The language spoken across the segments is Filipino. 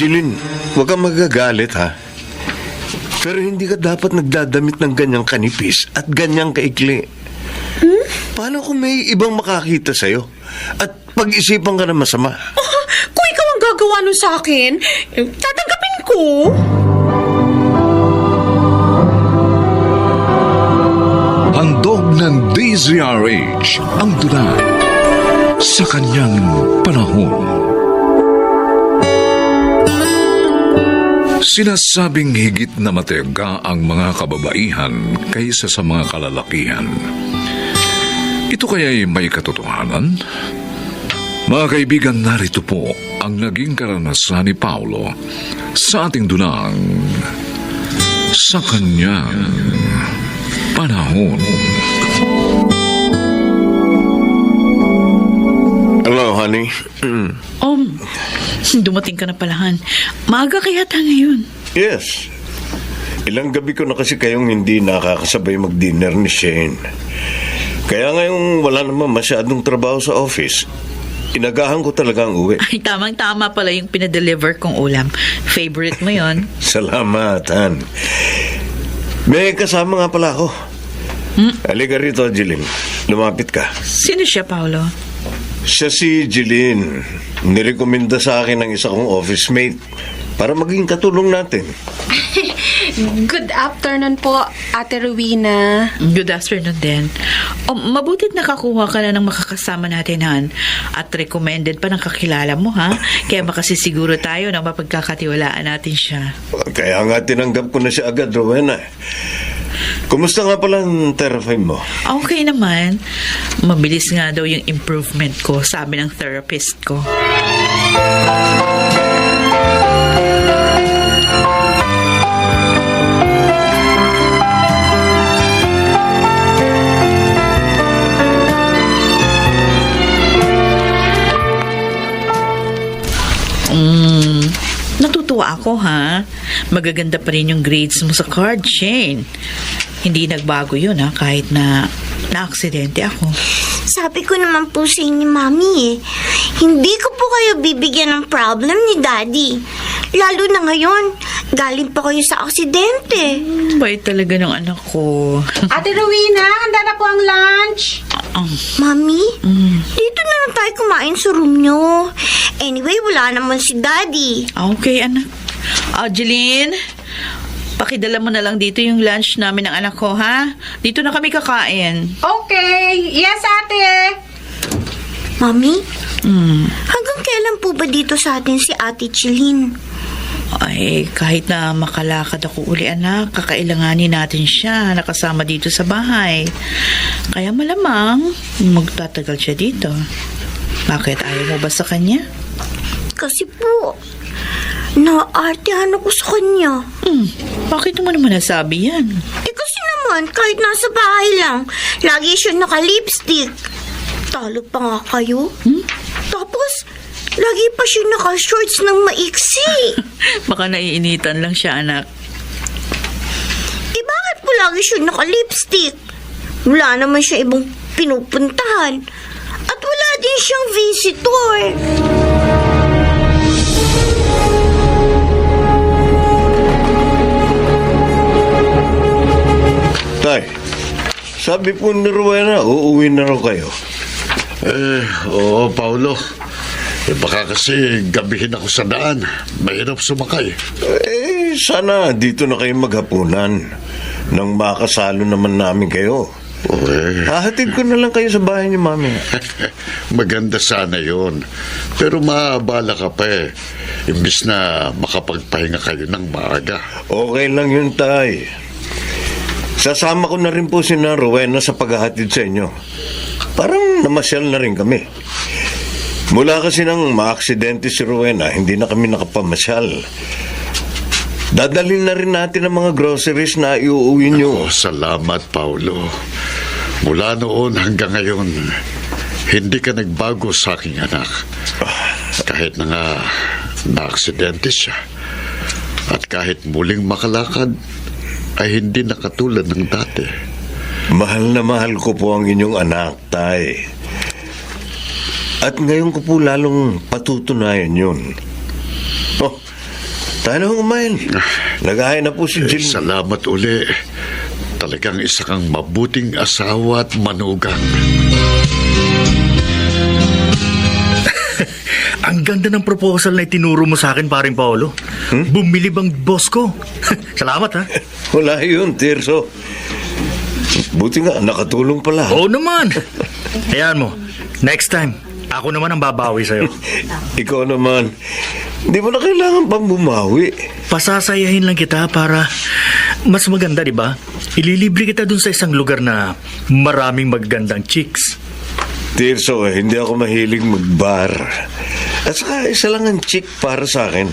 Jeline, huwag kang magagalit ha. Pero hindi ka dapat nagdadamit ng ganyang kanipis at ganyang kaikli. Paano kung may ibang makakita sa'yo? At pag-isipan ka na masama? Kung ikaw ang gagawa nun sa akin, tatanggapin ko. Handog ng DZRH ang tunay sa kanyang panahon. Sinasabing higit na matyaga ang mga kababaihan kaysa sa mga kalalakihan. Ito kaya'y may katotohanan? Mga kaibigan, narito po ang naging karanasan ni Paulo sa ating dunang sa kanyang panahon. Hello, honey. Dumating ka na pala, Han. Maaga kaya tayo ngayon. Yes. Ilang gabi ko na kasi kayong hindi nakakasabay mag-dinner ni Shane. Kaya ngayong wala naman masyadong trabaho sa office, inagahan ko talaga ang uwi. Ay, tamang-tama pala yung pinadeliver kong ulam. Favorite mo yon. Salamat, Han. May kasama nga pala ako. Halika rito, Jeline. Lumapit ka. Sino siya, Paolo? Siya si Jeline. Nirekomenda sa akin ng isa kong office mate para maging katulong natin. Good afternoon po, Ate Rowena. Good afternoon din. Mabutit nakakuha ka na ng makakasama natin, Han. At recommended pa ng kakilala mo, ha? Kaya makasisiguro tayo na mapagkakatiwalaan natin siya. Kaya nga tinanggap ko na siya agad, Rowena. Kumusta nga pala ang therapy mo? Okay naman. Mabilis nga daw yung improvement ko, sabi ng therapist ko. Natutuwa ako, ha? Magaganda pa rin yung grades mo sa card, Shane. Hindi nagbago yun, ha? Kahit na na-aksidente ako. Sabi ko naman po sa inyo, Mami, hindi ko po kayo bibigyan ng problem ni Daddy. Lalo na ngayon, galing pa kayo sa aksidente. Bait talaga ng anak ko. Ate Rowena, handa na po ang lunch. Mami, dito na lang tayo kumain sa room nyo. Anyway, wala naman si Daddy. Okay, anak. Jeline, pakidala mo na lang dito yung lunch namin ng anak ko, ha? Dito na kami kakain. Okay. Yes, ate. Mami, hanggang kailan po ba dito sa atin si Ate Chilin? Ay, kahit na makalakad ako uli, anak, kakailanganin natin siya nakasama dito sa bahay. Kaya malamang magtatagal siya dito. Bakit ayaw mo ba sa kanya? Kasi po, naartehan ako sa kanya. Bakit mo naman nasabi yan? Kasi naman, kahit nasa bahay lang, lagi siya naka-lipstick. Talo pa nga kayo. Tapos, lagi pa siya naka-shorts ng maiksi. Baka naiinitan lang siya, anak. Bakit po lagi siya naka-lipstick? Wala naman siya ibang pinupuntahan. At wala din siyang visitor. Tay, sabi po ni Rowena, uuwi na raw kayo. Oo, Paulo. Baka kasi gabihin ako sa daan. Mahirap sumakay. Sana dito na kayo maghapunan nang makasalo naman namin kayo. Hahatid ko na lang kayo sa bahay ni Mami. Maganda sana yon. Pero maabala ka pa eh. Imbis na makapagpahinga kayo ng maaga. Okay lang yun, Tay. Sasama ko na rin po si Rowena sa paghahatid sa inyo. Parang namasyal na rin kami. Mula kasi nang maaksidente si Rowena, hindi na kami nakapamasyal. Dadalhin na rin natin ang mga groceries na iuuwi nyo. Salamat, Paulo. Mula noon hanggang ngayon, hindi ka nagbago sa aking anak. Kahit na nga na-aksidente siya. At kahit muling makalakad, ay hindi nakatulad ng dati. Mahal na mahal ko po ang inyong anak, Tay. At ngayon ko po lalong patutunayan yun. Tayo na kumain. Naghahay na po si Jill. Salamat uli. Talagang isa kang mabuting asawa at manugang. Ang ganda ng proposal na itinuro mo sa akin, paring Paolo. Bumili bang boss ko? Salamat, ha? Wala yun, Tirso. Buti nga, nakatulong pala. Oo naman. Ayan mo, next time, ako naman ang babawi sa'yo. Ikaw naman, hindi mo na kailangan pang bumawi. Pasasayahin lang kita para mas maganda, di ba? Ililibre kita dun sa isang lugar na maraming magagandang chicks. Tirso, hindi ako mahilig magbar. At saka isa lang ang chick para sa akin.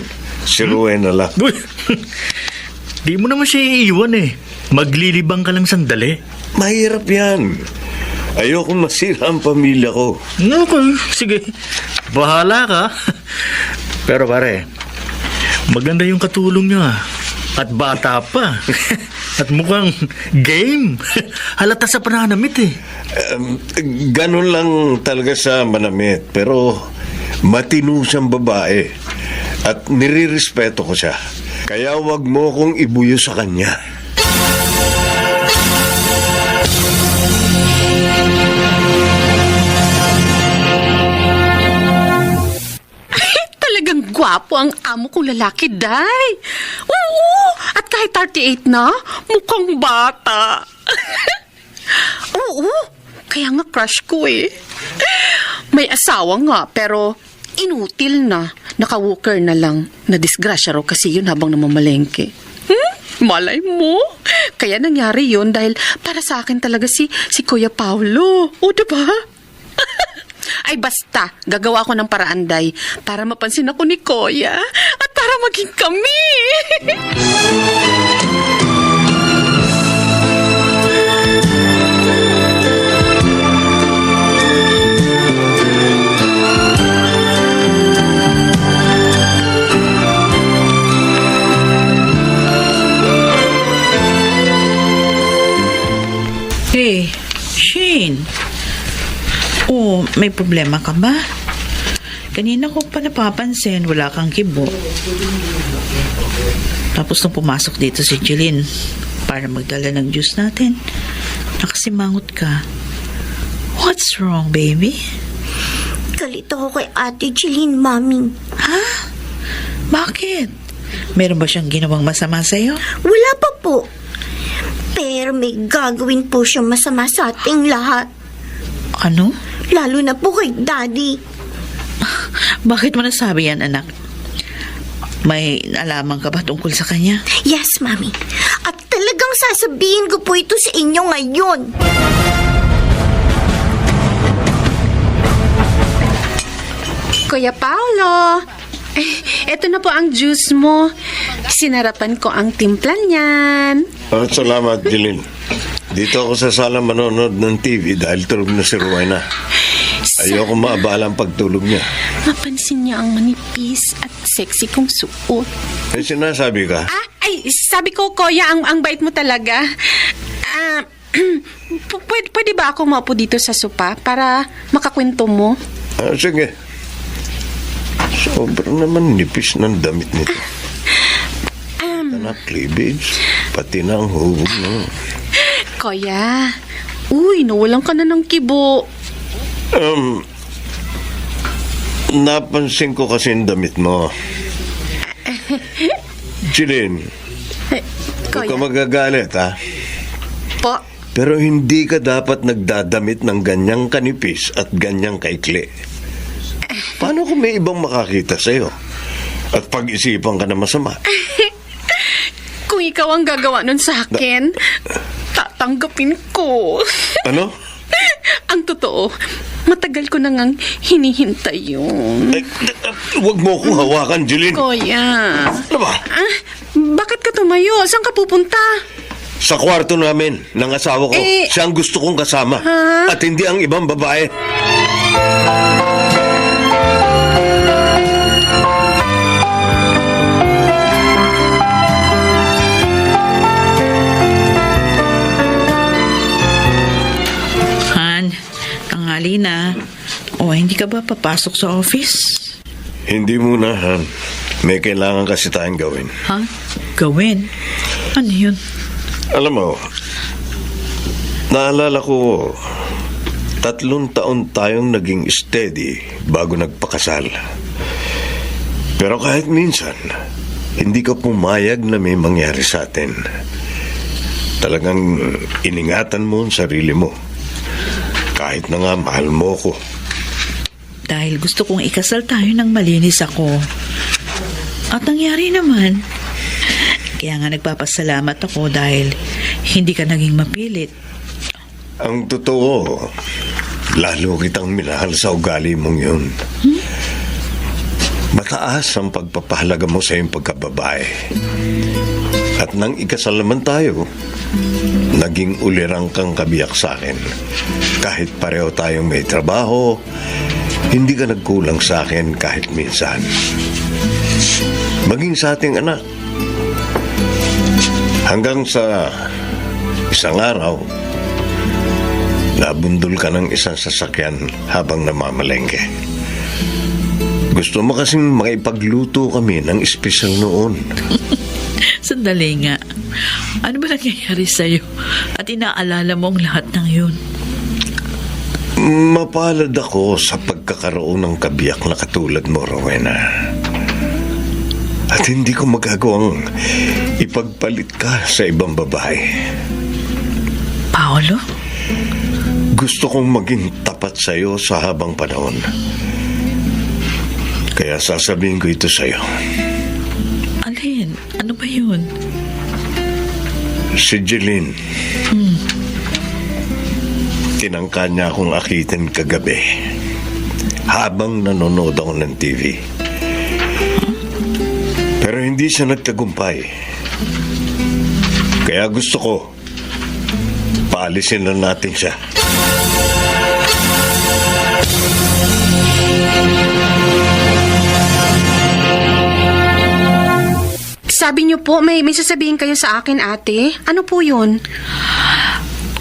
Si Rowena lang. Uy, di mo naman siya iiwan eh. Maglilibang ka lang sandali. Mahirap yan. Ayoko masira ang pamilya ko. Okay, sige. Bahala ka. Pero pare, maganda yung katulong niya. At bata pa. At mukhang game. Halata sa pananamit eh. Ganun lang talaga sa manamit. Pero matino siyang babae. At nirirespeto ko siya. Kaya wag mo kong ibuyo sa kanya. Talagang gwapo ang amo kong lalaki, Day. Oo, at kahit 38 na, mukhang bata. Oo, kaya nga crush ko eh. May asawa nga, pero inutil na. Naka-walker na lang. Nadisgrasya raw kasi yun habang namamalengke. Malay mo. Kaya nangyari yun dahil para sa akin talaga si Kuya Paulo. O, diba? Ay basta, gagawa ko ng paraan, Day, para mapansin ako ni Kuya at para maging kami. Hey, Shane. Oh, may problema ka ba? Kanina ko pa napapansin, wala kang kibo. Tapos nung pumasok dito si Jeline para magdala ng juice natin, nakasimangot ka. What's wrong, baby? Galit ako kay Ate Jeline, Mami. Ha? Bakit? Meron ba siyang ginawang masama sa'yo? Wala pa po. Pero may gagawin po siyang masama sa ating lahat. Ano? Lalo na po kay Daddy. Bakit mo nasabi yan, anak? May alaman ka ba tungkol sa kanya? Yes, Mami. At talagang sasabihin ko po ito sa inyo ngayon. Kuya Paolo, eto na po ang juice mo. Sinarapan ko ang timpla niyan. Salamat, Jeline. Dito ako sa sala manonood ng TV dahil tulog na si Rowena. Ayoko maabala ang pagtulog niya. Mapansin niya ang manipis at sexy kong suot. May sinasabi ka? Ay, sabi ko, Kuya, ang bait mo talaga. Pwede ba ako maupo dito sa sopa para makakwento mo? Sige. Sobrang naman nipis ng damit nito. Anak, cleavage. Pati na ang hubog mo. Kuya, nawalan ka na ng kibo. Napansin ko kasi ang damit mo. Jeline, huwag ka Kuya, magagalit, ha? po. Pero hindi ka dapat nagdadamit ng ganyang kanipis at ganyang kaikli. Paano kung may ibang makakita sa'yo? At pag-isipan ka na masama? Kung ikaw ang gagawa nun sa akin, tatanggapin ko. Ano? Ang totoo, matagal ko na ngang hinihintay yun. Huwag mo akong hawakan, Jeline. Kuya. Ano ba? Bakit ka tumayo? Saan ka pupunta? Sa kwarto namin, ng asawa ko. Siya ang gusto kong kasama. Ha? At hindi ang ibang babae. Han, tanghali na. O, hindi ka ba papasok sa office? Hindi muna, Han. May kailangan kasi tayong gawin. Ha? Gawin? Ano yun? Alam mo, naalala ko, 3 taon tayong naging steady bago nagpakasal. Pero kahit minsan, hindi ka pumayag na may mangyari sa atin. Talagang iningatan mo ang sarili mo. Kahit na nga mahal mo ko. Dahil gusto kong ikasal tayo ng malinis ako. At nangyari naman. Kaya nga nagpapasalamat ako dahil hindi ka naging mapilit. Ang totoo, lalo kitang minahal sa ugali mong yun. Mataas ang pagpapahalaga mo sa iyong pagkababae. At nang ikasal naman tayo, naging ulirang kang kabiyak sa akin. Kahit pareho tayong may trabaho, hindi ka nagkulang sa akin kahit minsan. Maging sa ating anak. Hanggang sa isang araw, nabundol ka ng isang sasakyan habang namamalengke. Gusto mo kasing maipagluto kami ng espesyal noon. Sandali nga. Ano ba nangyayari sa'yo? At inaalala mo ang lahat ng yun? Mapalad ako sa pagkakaroon ng kabiyak na katulad mo, Rowena. At hindi ko magagawang ipagpalit ka sa ibang babae. Paolo? Gusto kong maging tapat sa'yo sa habang panahon. Kaya sasabihin ko ito sa'yo. Alin? Ano ba yun? Si Jeline. Tinangka niya akong akitin kagabi habang nanonood ako ng TV. Pero hindi siya nagtagumpay. Kaya gusto ko, paalisin na natin siya. Sabi niyo po, may sasabihin kayo sa akin, ate. Ano po yun?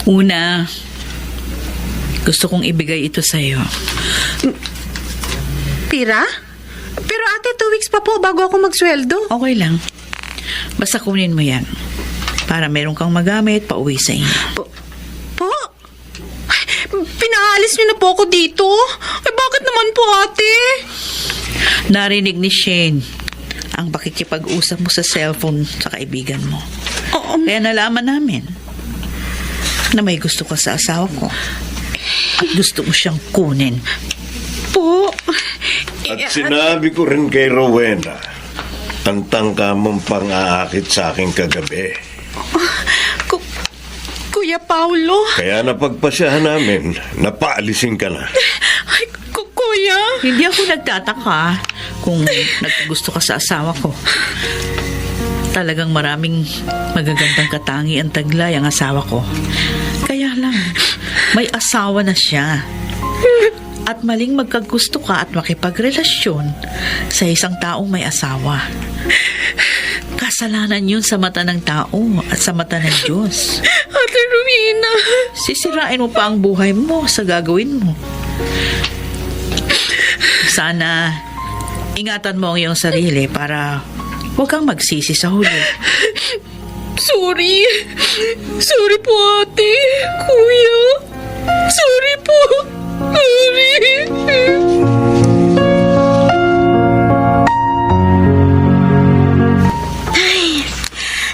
Una, gusto kong ibigay ito sa'yo. Pira? Pero ate, 2 weeks pa po bago ako magsweldo. Okay lang. Basta kunin mo yan. Para meron kang magamit pa uwi sa inyo. Po? Ay, pinaalis niyo na po ako dito? Ay, bakit naman po, ate? Narinig ni Shane ang pakikipag-usap mo sa cellphone sa kaibigan mo. Kaya nalaman namin na may gusto ka sa asawa ko. At gusto mo siyang kunin. Po? At sinabi ko rin kay Rowena, ang tangka mong pang-aakit sa akin kagabi. Kuya Paulo? Kaya napagpasyahan namin, napaalisin ka na. Ay, kuya? Hindi ako nagtataka kung naggusto ka sa asawa ko. Talagang maraming magagandang katangi ang taglay ang asawa ko. Kaya lang, may asawa na siya. At maling magkagusto ka at makipagrelasyon sa isang taong may asawa. Kasalanan yun sa mata ng tao at sa mata ng Diyos. Ate Rowena. Sisirain mo pa ang buhay mo sa gagawin mo. Sana ingatan mo ang iyong sarili para huwag kang magsisi sa huli. Sorry. Sorry po, ate. Kuya. Sorry po. Sorry.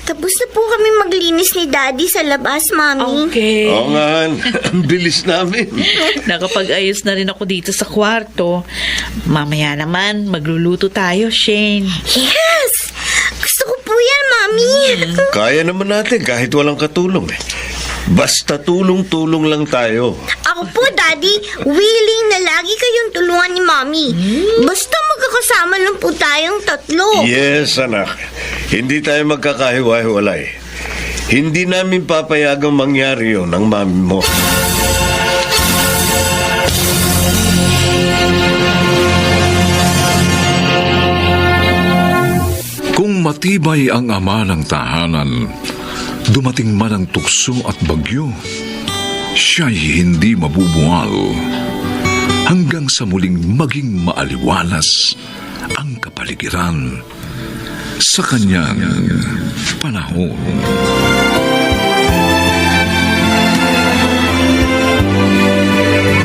Tapos na po kami maglinis ni Daddy sa labas, Mami. Okay. Oo nga, ang bilis namin. Nakapag-ayos na rin ako dito sa kwarto. Mamaya naman, magluluto tayo, Shane. Yes! Gusto ko po yan, Mami. Kaya naman natin kahit walang katulong. Basta tulong-tulong lang tayo. Ako po, Daddy, willing na lagi kayong tulungan ni Mami. Basta magkakasama lang po tayong 3. Yes, anak. Hindi tayo magkakahiwa-hiwalay. Hindi namin papayagang mangyari yun ng mami mo. Kung matibay ang ama ng tahanan, dumating man ang tukso at bagyo, siya'y hindi mabubuwal hanggang sa muling maging maaliwalas ang kapaligiran sa kanyang panahon.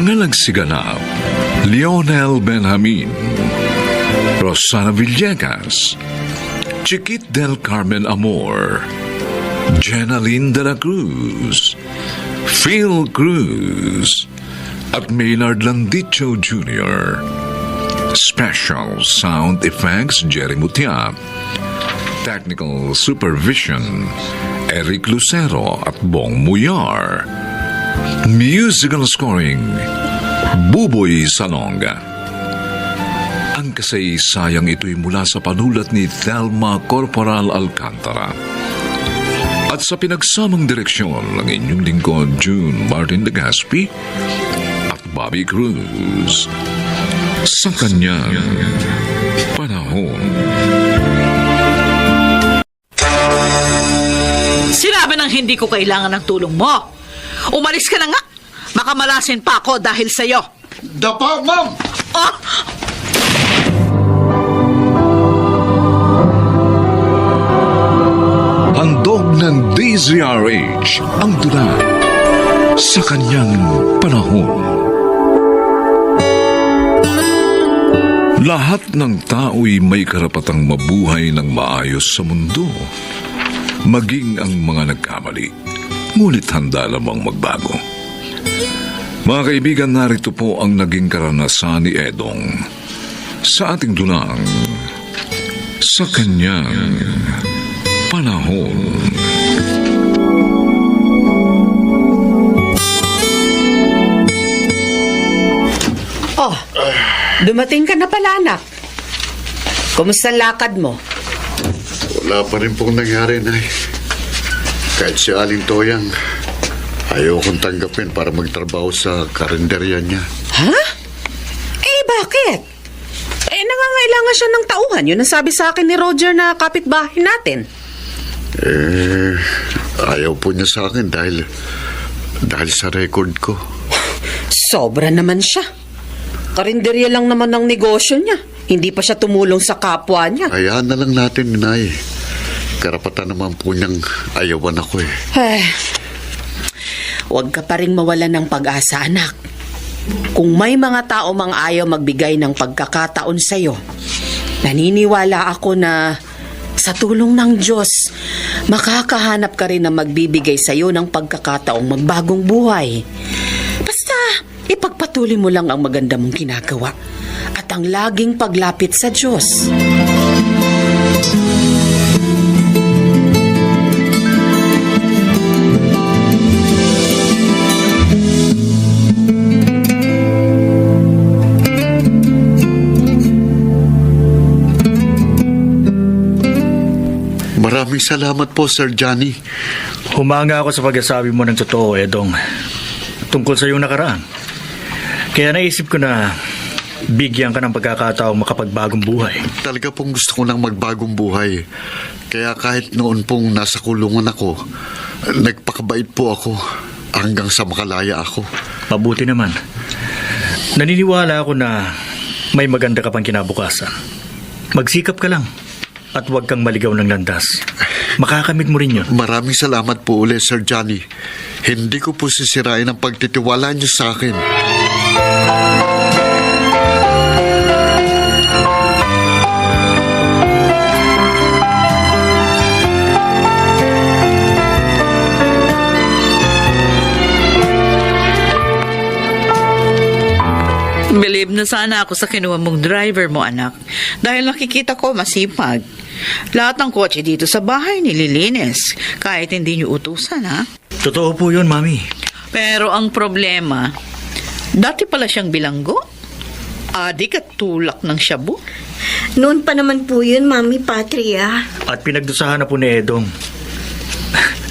Nga nagsiganap, Lionel Benjamin, Rosana Villegas, Chiquit del Carmen Amor, Jenaline de la Cruz, Phil Cruz, at Maynard Landicho Jr. Special Sound Effects Jerry Mutia, Technical Supervision Eric Lucero at Bong Muyar, Musical Scoring Buboy Salonga. Ang kasaysayang ito'y mula sa panulat ni Thelma Corporal Alcantara at sa pinagsamang direksyon ng inyong lingkod June Martin Legaspi at Bobby Cruz sa kanyang panahon. Sinabi ng hindi ko kailangan ng tulong mo. Umalis ka na nga. Makamalasin pa ako dahil sa'yo. Dapa, ma'am! Ah! Handog ng DZRH ang tula sa kanyang panahon. Lahat ng tao'y may karapatang mabuhay ng maayos sa mundo, maging ang mga nagkamali, ngunit handa lamang magbago. Mga kaibigan, narito po ang naging karanasan ni Edong sa ating dulang sa kanyang panahon. Oh, dumating ka na pala, anak. Kumusta ang lakad mo? Wala pa rin pong nangyari, Nay. Kahit si Aling Toyang, ayaw kong tanggapin para magtrabaho sa karinderya niya. Ha? Eh, bakit? Eh, nangangailangan siya ng tauhan. Yun ang sabi sa akin ni Roger na kapitbahay natin. Ayaw po niya sa akin dahil sa record ko. Sobra naman siya. Karinderya lang naman ang negosyo niya. Hindi pa siya tumulong sa kapwa niya. Hayaan na lang natin, Nay. Karapatan naman po niyang ayawan ako eh. Eh, huwag ka pa rin mawalan ng pag-asa, anak. Kung may mga tao mang ayaw magbigay ng pagkakataon sa'yo, naniniwala ako na sa tulong ng Diyos, makakahanap ka rin na magbibigay sa'yo ng pagkakataong magbagong buhay. Basta, ipagpatuloy mo lang ang maganda mong ginagawa at ang laging paglapit sa Diyos. Maraming salamat po, Sir Johnny. Humanga ako sa pagkasabi mo ng totoo, Edong, tungkol sa iyong nakaraan. Kaya naisip ko na bigyan ka ng pagkakataong makapagbagong buhay. Talaga pong gusto ko ng magbagong buhay. Kaya kahit noon pong nasa kulungan ako, nagpakabait po ako hanggang sa makalaya ako. Mabuti naman. Naniniwala ako na may maganda ka pang kinabukasan. Magsikap ka lang at huwag kang maligaw ng landas. Makakamit mo rin yun. Maraming salamat po ulit, Sir Johnny. Hindi ko po sisirain ang pagtitiwala niyo sa akin. Believe na sana ako sa kinuha mong driver mo, anak. Dahil nakikita ko masipag. Lahat ng kotse dito sa bahay nililinis. Kahit hindi niyo utusan, ha? Totoo po yun, Mami. Pero ang problema, dati pala siyang bilanggo. Adik at tulak ng shabu. Noon pa naman po yun, Mami Patria. At pinagdusahan na po ni Edong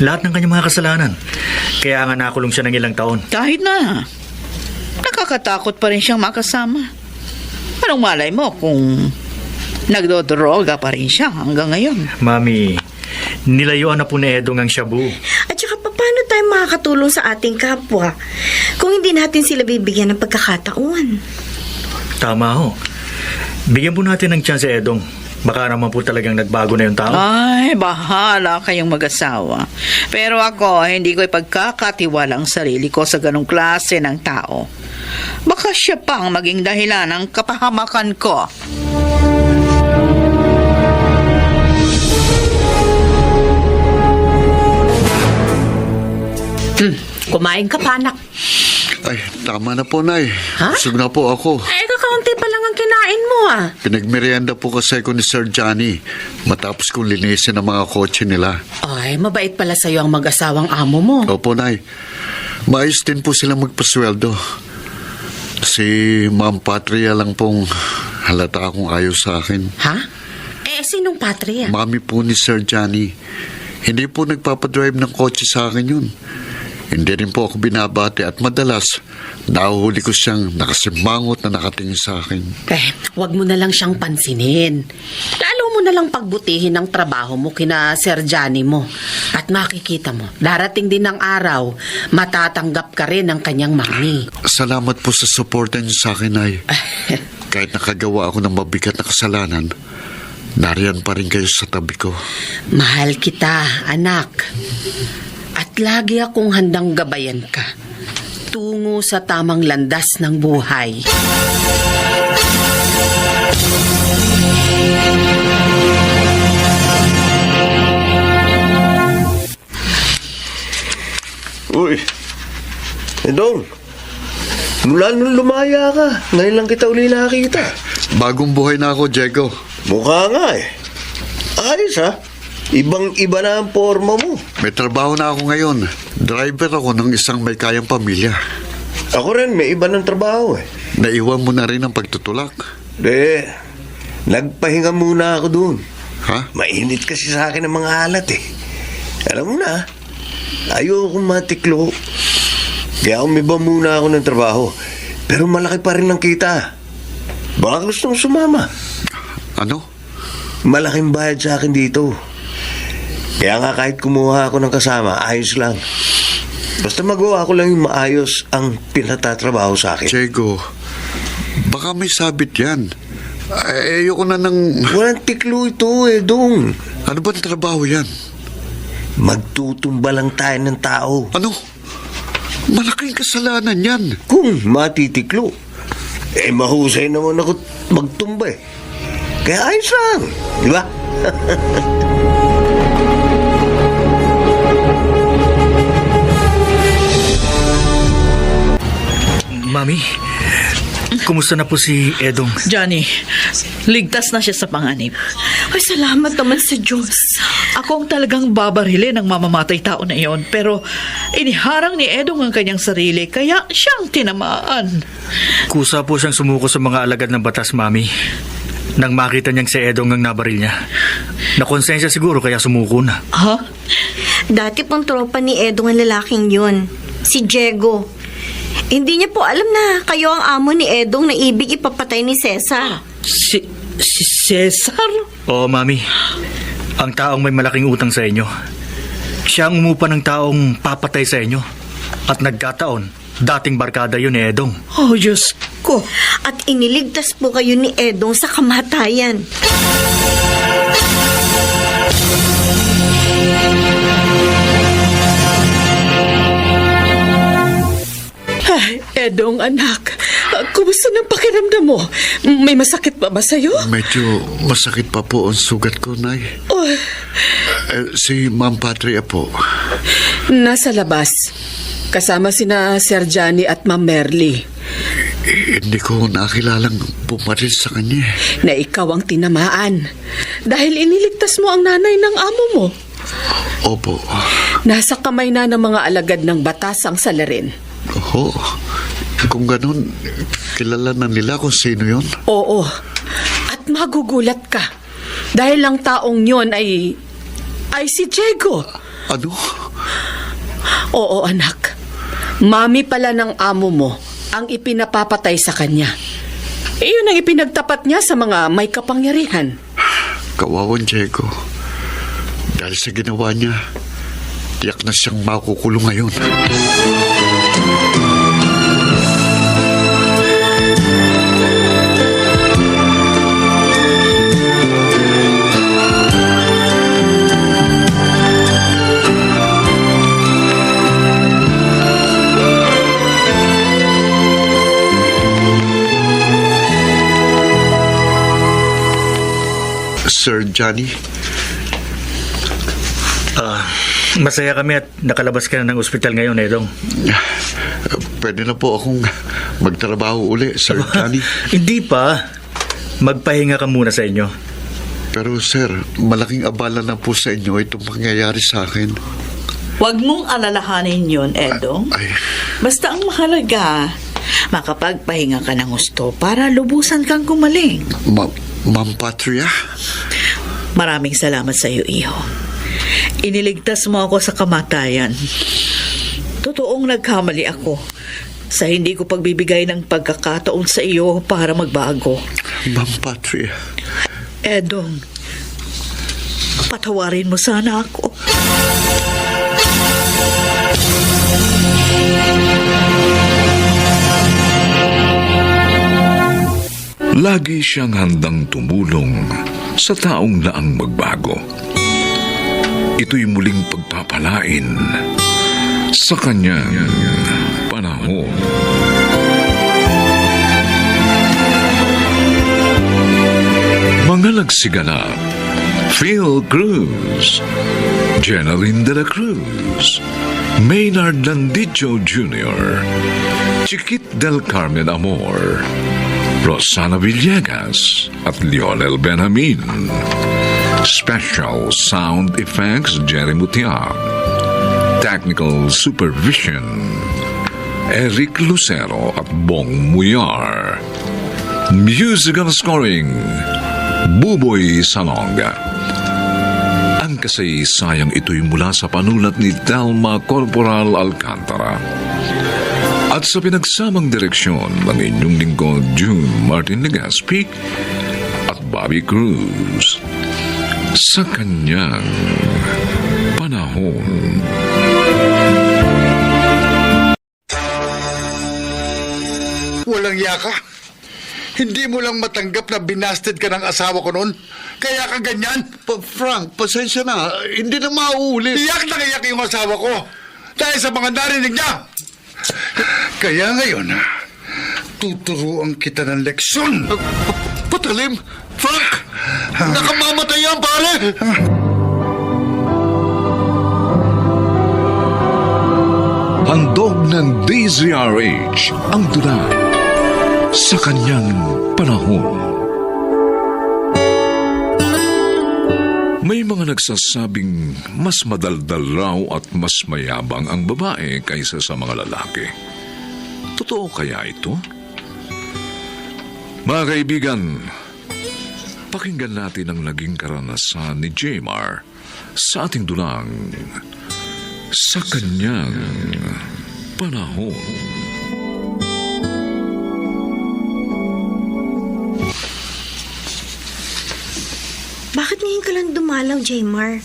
lahat ng kanyang mga kasalanan. Kaya nga nakulong siya ng ilang taon. Kahit na, nakakatakot pa rin siyang makasama. Anong malay mo kung nagdodroga pa rin siya hanggang ngayon? Mami, nilayuan na po ni Edong ang shabu. At saka paano tayo makakatulong sa ating kapwa kung hindi natin sila bibigyan ng pagkakataon? Tama ho. Bigyan po natin ng chance si Edong Baka naman po talagang nagbago na yung tao. Ay, bahala kayong mag-asawa. Pero ako, hindi ko ipagkakatiwala ang sarili ko sa ganong klase ng tao. Baka siya pang maging dahilan ng kapahamakan ko. Kumain ka pa, anak. Ay, tama na po, Nay. Ha? Busog na po ako. Kakaunti pa lang ang kinain mo, ah. Pinagmerienda po kasi ako ni Sir Johnny matapos kong linisin ang mga kotse nila. Ay, mabait pala sa'yo ang mag-asawang amo mo. Opo, Nay. Maayos din po silang magpasweldo. Si Ma'am Patria lang pong halata akong ayaw sa akin. Ha? Sinong Patria? Mami po ni Sir Johnny. Hindi po nagpapadrive ng kotse sa akin yun. Hindi rin po ako binabati at madalas nahuhuli ko siyang nakasimangot na nakatingin sa akin. Wag mo na lang siyang pansinin. Lalo mo na lang pagbutihin ang trabaho mo kina Sir Johnny mo. At makikita mo, darating din ang araw, matatanggap ka rin ng kanyang mami. Salamat po sa suporta niyo sa akin, Nay. Kahit nakagawa ako ng mabigat na kasalanan, nariyan pa rin kayo sa tabi ko. Mahal kita, anak. At lagi akong handang gabayan ka tungo sa tamang landas ng buhay. Uy, Edong, mula nung lumaya ka, ngayon lang kita uli nakita. Bagong buhay na ako, Diego. Mukha nga eh. Ayos ha. Ibang-iba na ang forma mo. May trabaho na ako ngayon. Driver ako ng isang may kayang pamilya. Ako rin, may iba ng trabaho eh. Naiwan mo na rin ang pagtutulak. Nagpahinga muna ako dun. Ha? Mainit kasi sa akin ang mga alat eh. Alam mo na, ayokong matiklo. Kaya umiba muna ako ng trabaho. Pero malaki pa rin ang kita. Baka gustong sumama. Ano? Malaking bayad sa akin dito. Kaya nga kahit kumuha ako ng kasama, ayos lang. Basta magawa ko lang yung maayos ang pinatatrabaho sa akin. Diego, baka may sabit yan. Ayoko na ng... Walang tiklo ito eh, Dong. Ano ba trabaho yan? Magtutumba lang tayo ng tao. Ano? Malaking kasalanan yan. Kung matitiklo, mahusay naman ako magtumba eh. Kaya ayos lang, di ba? Mami, kumusta na po si Edong? Johnny, ligtas na siya sa panganib. Ay, salamat naman sa Diyos. Ako ang talagang babarilin ng mamamatay tao na iyon, pero iniharang ni Edong ang kanyang sarili, kaya siyang tinamaan. Kusa po siyang sumuko sa mga alagad ng batas, Mami. Nang makita niyang si Edong ang nabaril niya. Nakonsensya siguro kaya sumuko na. Ha? Dati pang tropa ni Edong ang lalaking yun. Si Diego. Hindi niya po alam na kayo ang amo ni Edong na ibig ipapatay ni Cesar. Si Cesar? Oo, Mami. Ang taong may malaking utang sa inyo. Siya ang umupa ng taong papatay sa inyo. At nagkataon, dating barkada yun ni Edong. Oh, Diyos ko. At iniligtas po kayo ni Edong sa kamatayan. Ay, Edong, anak. Kumusta ng pakiramdam mo? May masakit pa ba sa'yo? Medyo masakit pa po ang sugat ko, Nay. Oh, Si Ma'am Patria po. nasa labas. Kasama sina Sir Johnny at Ma'am Merly. Hindi ko nakilalang pumaril sa kanya. Na ikaw ang tinamaan. Dahil iniligtas mo ang nanay ng amo mo. Opo. Nasa kamay na ng mga alagad ng batas ang salarin. Oho. Kung ganun, kilala na nila kung sino yon. Oo. At magugulat ka. Dahil ang taong yon ay si Diego. Ano? Oo, anak. Mami pala ng amo mo ang ipinapapatay sa kanya. Iyon ang ipinagtapat niya sa mga may kapangyarihan. Kawawan Diego. Dahil sa ginawa niya, tiyak na siyang makukulong ngayon. Sir Johnny. Masaya kami at nakalabas ka na ng ospital ngayon, Edong. Pwede na po akong magtrabaho uli, Sir Johnny. Hindi pa. Magpahinga ka muna sa inyo. Pero sir, malaking abala na po sa inyo itong pangyayari sa akin. Huwag mong alalahanin yun, Edong. Ay, Basta ang mahalaga, makapagpahinga ka ng gusto para lubusan kang gumaling. Ma'am Patria? Maraming salamat sa iyo, iho. Iniligtas mo ako sa kamatayan. Totoong nagkamali ako sa hindi ko pagbibigay ng pagkakataon sa iyo para magbago. Ma'am Patria. Edong, patawarin mo sana ako. Lagi siyang handang tumulong sa taong naang magbago. Ito'y muling pagpapalain sa kanyang panahon. Mga nagsiganap: Phil Cruz, Jeneline de la Cruz, Maynard Landicho Jr., Chiquit del Carmen Amor, Rosana Villegas at Lionel Benjamin. Special Sound Effects Jerry Mutia. Technical Supervision Eric Lucero at Bong Muyar. Musical Scoring Buboy Salonga. Ang kasaysayang ito'y mula sa panulat ni Telma Corporal Alcantara at sa pinagsamang direksyon ng inyong lingkod June Martin Legaspi at Bobby Cruz sa kanyang panahon. Walang yaka. Hindi mo lang matanggap na binasted ka ng asawa ko noon. Kaya ka ganyan. Frank, pasensya na. Hindi na mauulit. Iyak na iyak yung asawa ko. Dahil sa mga narinig niya. Kaya ngayon, tuturuan kita ng leksyon. Patalim! Frank! Nakamamatay yan, pare! Handog ng DZRH ang tula sa kanyang panahon. May mga nagsasabing mas madaldal raw at mas mayabang ang babae kaysa sa mga lalaki. Totoo kaya ito? Mga kaibigan, pakinggan natin ang naging karanasan ni Jmar sa ating dulang sa kanyang panahon. Bakit ngayon ka lang dumalaw, Jmar?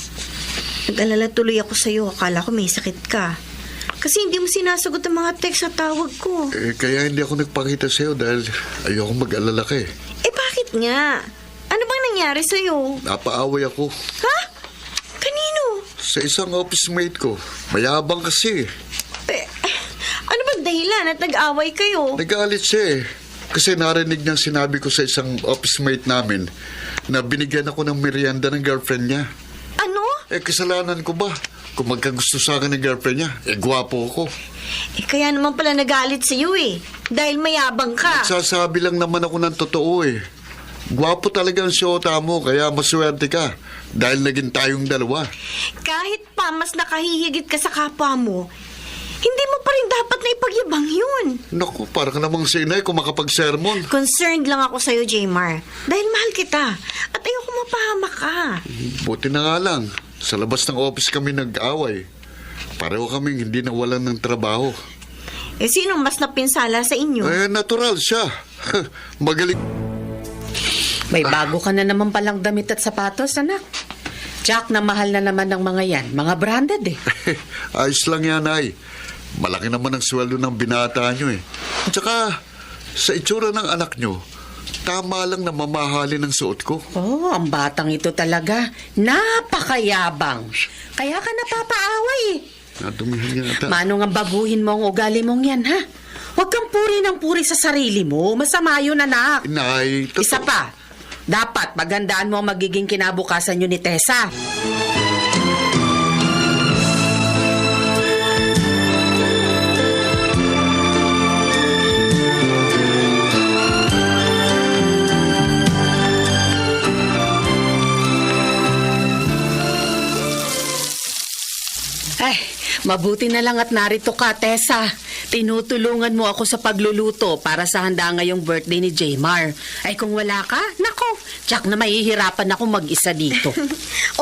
Nag-alala tuloy ako sa'yo. Akala ko may sakit ka. Kasi hindi mo sinasagot ang mga text sa tawag ko. Kaya hindi ako nagpakita sa'yo dahil ayoko mag-alala ka eh. Bakit nga? Ano bang nangyari sa'yo? Napaaway ako Ha? Kanino? sa isang office mate ko. Mayabang kasi. Ano bang dahilan at nag-away kayo? Nagalit siya eh. Kasi narinig niyang sinabi ko sa isang office mate namin na binigyan ako ng merienda ng girlfriend niya. Ano? Kasalanan ko ba? Kung magkagusto sa akin ng girlfriend niya, gwapo ako. Kaya naman pala nagalit sa'yo eh. Dahil mayabang ka. Sasabi lang naman ako ng totoo eh. Gwapo talaga ang syota mo, kaya maswerte ka. Dahil naging tayong dalawa. Kahit pa mas nakahihigit ka sa kapwa mo, hindi mo pa rin dapat na ipagyabang yun. Naku, parang namang sinay kung makapag-sermon. Concerned lang ako sa'yo, Jmar. Dahil mahal kita. At ayoko mapahamak ka. Buti na nga lang. Sa labas ng office kami nag-away. Pareho kaming hindi nawalan ng trabaho. Sinong mas napinsala sa inyo? Natural siya. Magaling. May bago ka na naman palang damit at sapatos, anak. Jack, na mahal na naman ng mga yan. Mga branded eh. Ayos lang yan, ay. Malaki naman ang sweldo ng binata nyo eh. At saka, sa itsura ng anak nyo, tama lang na mamahalin ang suot ko. Oh, ang batang ito talaga. Napakayabang. Kaya ka napapaaway eh. Nadumihan yata. Manong ang baguhin mo ang ugali mong yan, ha? Huwag kang puri ng puri sa sarili mo. Masama yun, anak. Inay, Isa pa, Dapat magandaan mo ang magiging kinabukasan nyo ni Tessa. Ay, mabuti na lang at narito ka, Tessa. Tinutulungan mo ako sa pagluluto para sa handa ngayong birthday ni Jaymar. Ay, kung wala ka, nako, tsak na mahihirapan ako mag-isa dito.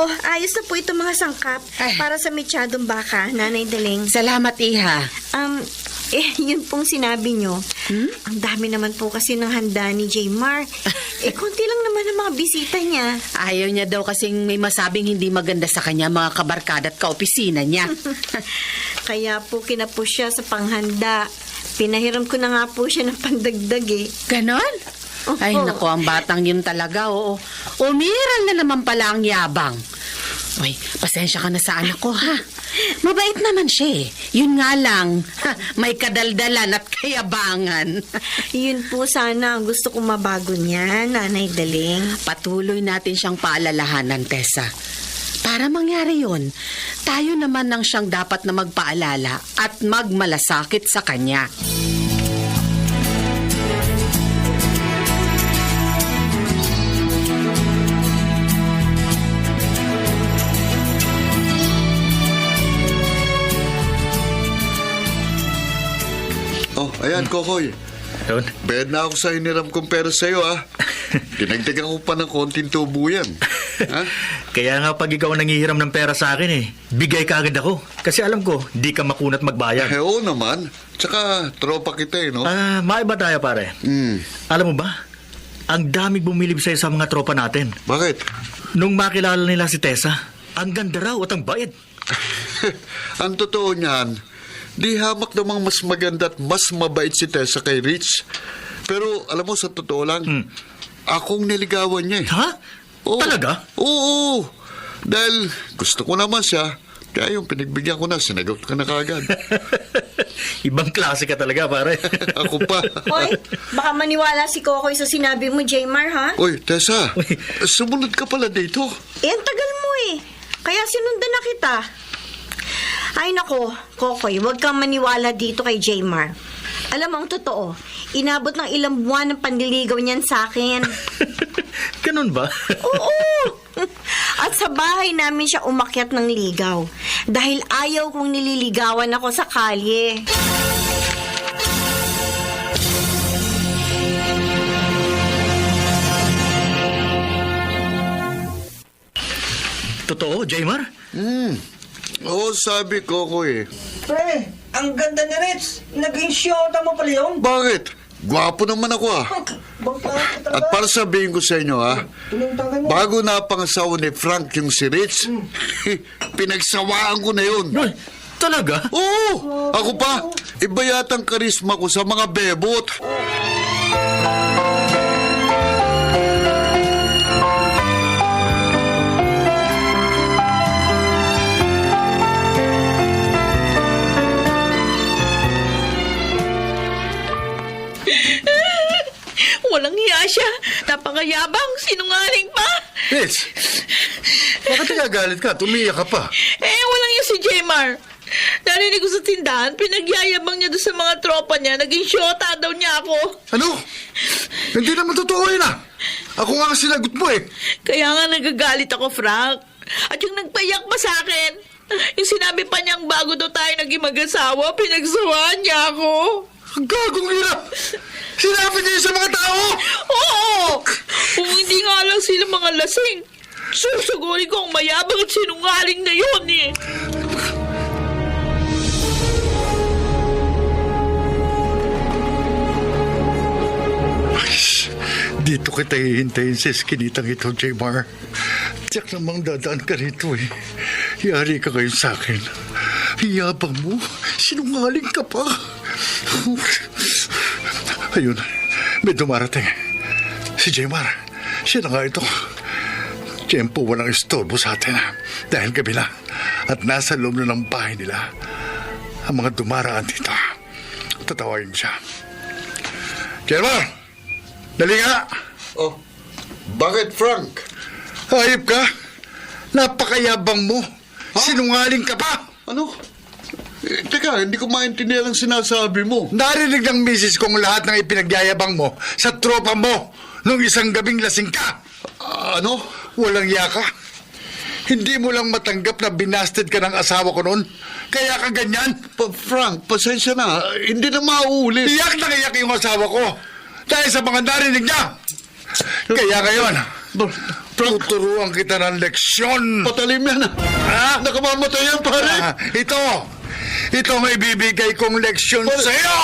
Oh, ayos na po ito mga sangkap. Ay. Para sa mechadong baka, Nanay Daling. Salamat, Iha. Yun pong sinabi nyo. Ang dami naman po kasi ng handa ni Jaymar. Konti lang naman ang mga bisita niya. Ayaw niya daw kasing may masabing hindi maganda sa kanya mga kabarkada at kaopisina niya. Kaya po kinapo siya sa panghanda. Pinahiram ko na nga po siya ng pandagdag eh. Ganon? Ay, Opo. nako, ang batang yun talaga, oo. Umiral na naman pala ang yabang. Uy, pasensya ka na sa anak ko, ha? Mabait naman siya eh. Yun nga lang, may kadaldalan at kayabangan. Yun po sana ang gusto kong mabago niya, Nanay Daling. Patuloy natin siyang paalalahanan, Tessa. Para mangyari yun, tayo naman ang siyang dapat na magpaalala at magmalasakit sa kanya. Oh, ayan, Kokoy. Yun. Bayad na ako sa iniram kong pera sa'yo, ah. Dinagdagan ko pa ng konting tubo yan. Ha? Kaya nga pag ikaw nangihiram ng pera sa akin bigay ka agad ako. Kasi alam ko, di ka makunat magbayad. Oo naman. Tsaka, tropa kita no? Maiba tayo pare. Alam mo ba, ang daming bumilib sa'yo sa mga tropa natin. Bakit? Nung makilala nila si Tessa, ang ganda raw at ang bait. Ang totoo niyan, di hamak namang mas maganda at mas mabait si Tessa kay Rich. Pero alam mo, sa totoo lang, akong niligawan niya eh. Ha? Oo. Talaga? Oo. Dahil gusto ko naman siya. Kaya yung pinagbigyan ko na, sinagot ka na kagad. Ibang klase ka talaga pare. Ako pa. Hoy, baka maniwala si Kokoy sa sinabi mo, Jaymar, ha? Uy, Tessa, sumunod ka pala dito. Ang tagal mo eh. Kaya sinundan na kita. Ay nako, Kokoy, huwag kang maniwala dito kay Jaymar. Alam mo ang totoo, inabot ng ilang buwan ng panliligaw niyan sa akin. Ganun ba? Oo! At sa bahay namin siya umakyat ng ligaw. Dahil ayaw kong nililigawan ako sa kalye. Totoo, Jaymar? Oo, sabi ko eh. Pre, ang ganda ni Rich. Naging syota mo pala yun. Bakit? Gwapo naman ako ah. At para sabihin ko sa inyo bago napangasawa ni Frank yung si Rich, pinagsawaan ko na yun. Ay, talaga? Oo! Ako pa, iba yatang karisma ko sa mga bebot. Walang hiya siya. Napakayabang, sinungaling pa. Rich, bakit nagagalit ka? Tumiyak ka pa. Walang hiya si Jaymar. Narinig ko sa tindahan, pinagyayabang niya doon sa mga tropa niya. Naging syota daw niya ako. Ano? Hindi naman totoo yun ah. Ako nga ang sinagot mo eh. Kaya nga nagagalit ako, Frank. At yung nagpayak pa sa akin, yung sinabi pa niyang bago daw tayo naging mag-asawa, pinagsawaan niya ako. Ang gagong hirap. Sinabi niya yun sa mga tao. Oo! Kung hindi nga lang sila mga lasing, susugurin ko ang mayabang at sinungaling na yun eh. Dito kita hihintayin sa eskinitang ito, Jaymar. Tiyak namang dadaan ka rito eh. Yari ka ngayon sa akin. Hiyabang mo. Sinungaling ka pa. Ayun, may dumarating. Si Jaymar. Siya na nga ito. Tiyempo walang istorbo sa atin. Dahil gabi na. At nasa loob na ng bahay nila. Ang mga dumaraan dito. Tatawagin siya. Jaymar! Dali nga! Oh, Bakit, Frank? Hayop ka? Napakayabang mo. Sinungaling ka pa. Ano? Teka, hindi ko maintindihan ang sinasabi mo. Narinig ng misis kong lahat ng ipinagyayabang mo sa tropa mo nung isang gabing lasing ka. Ano? Walang yaka. Hindi mo lang matanggap na binasted ka ng asawa ko noon. Kaya ka ganyan. Frank, pasensya na. Hindi na mauulit. Iyak na iyak yung asawa ko. Dahil sa mga narinig niya. Kaya ngayon, tuturuan kita ng leksyon. Patalim yan. Ha? Nakamamatay yan, pare. Ito ang ibibigay kong leksyon sa iyo.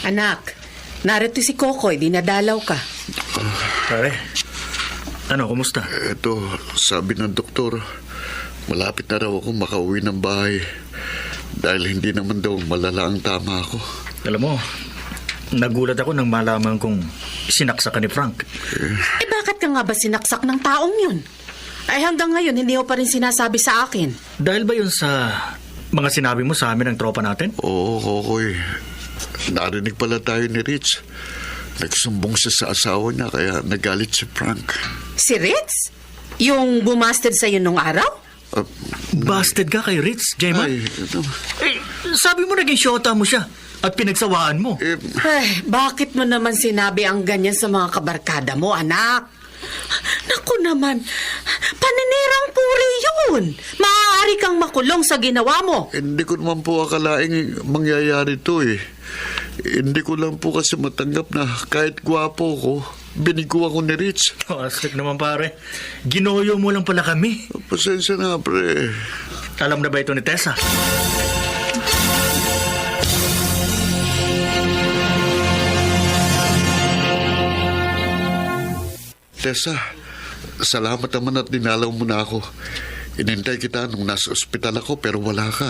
Anak, narito si Kokoy, dinadalaw ka. Pare, ano, kumusta? Ito, sabi ng doktor, malapit na raw ako makauwi ng bahay dahil hindi naman daw malala ang tama ako. Alam mo, nagulat ako nang malaman kong sinaksak ka ni Frank. Eh bakit ka nga ba sinaksak ng taong yun? Ay hanggang ngayon, hindi mo pa rin sinasabi sa akin. Dahil ba yun sa mga sinabi mo sa amin ng tropa natin? Oo, Kokoy. Narinig pala tayo ni Rich. Nagsumbong siya sa asawa niya kaya nagalit si Frank. Si Ritz? Yung bumasted sa'yo nung araw? Busted ka kay Ritz, Jayma? Ay, ano, Sabi mo naging syota mo siya at pinagsawaan mo. Ay, bakit mo naman sinabi ang ganyan sa mga kabarkada mo, anak? Naku naman, paninirang puri yun. Maaari kang makulong sa ginawa mo. hindi ko naman po akalaing mangyayari to eh. Hindi ko lang po kasi matanggap na kahit gwapo ko, binigo ako ni Rich. Astik naman pare. Ginoyo mo lang pala kami. Pasensya na, pre. Alam na ba ito ni Tessa? Tessa, salamat naman at dinalaw mo na ako. Inintay kita nung nasa ospital ako pero wala ka.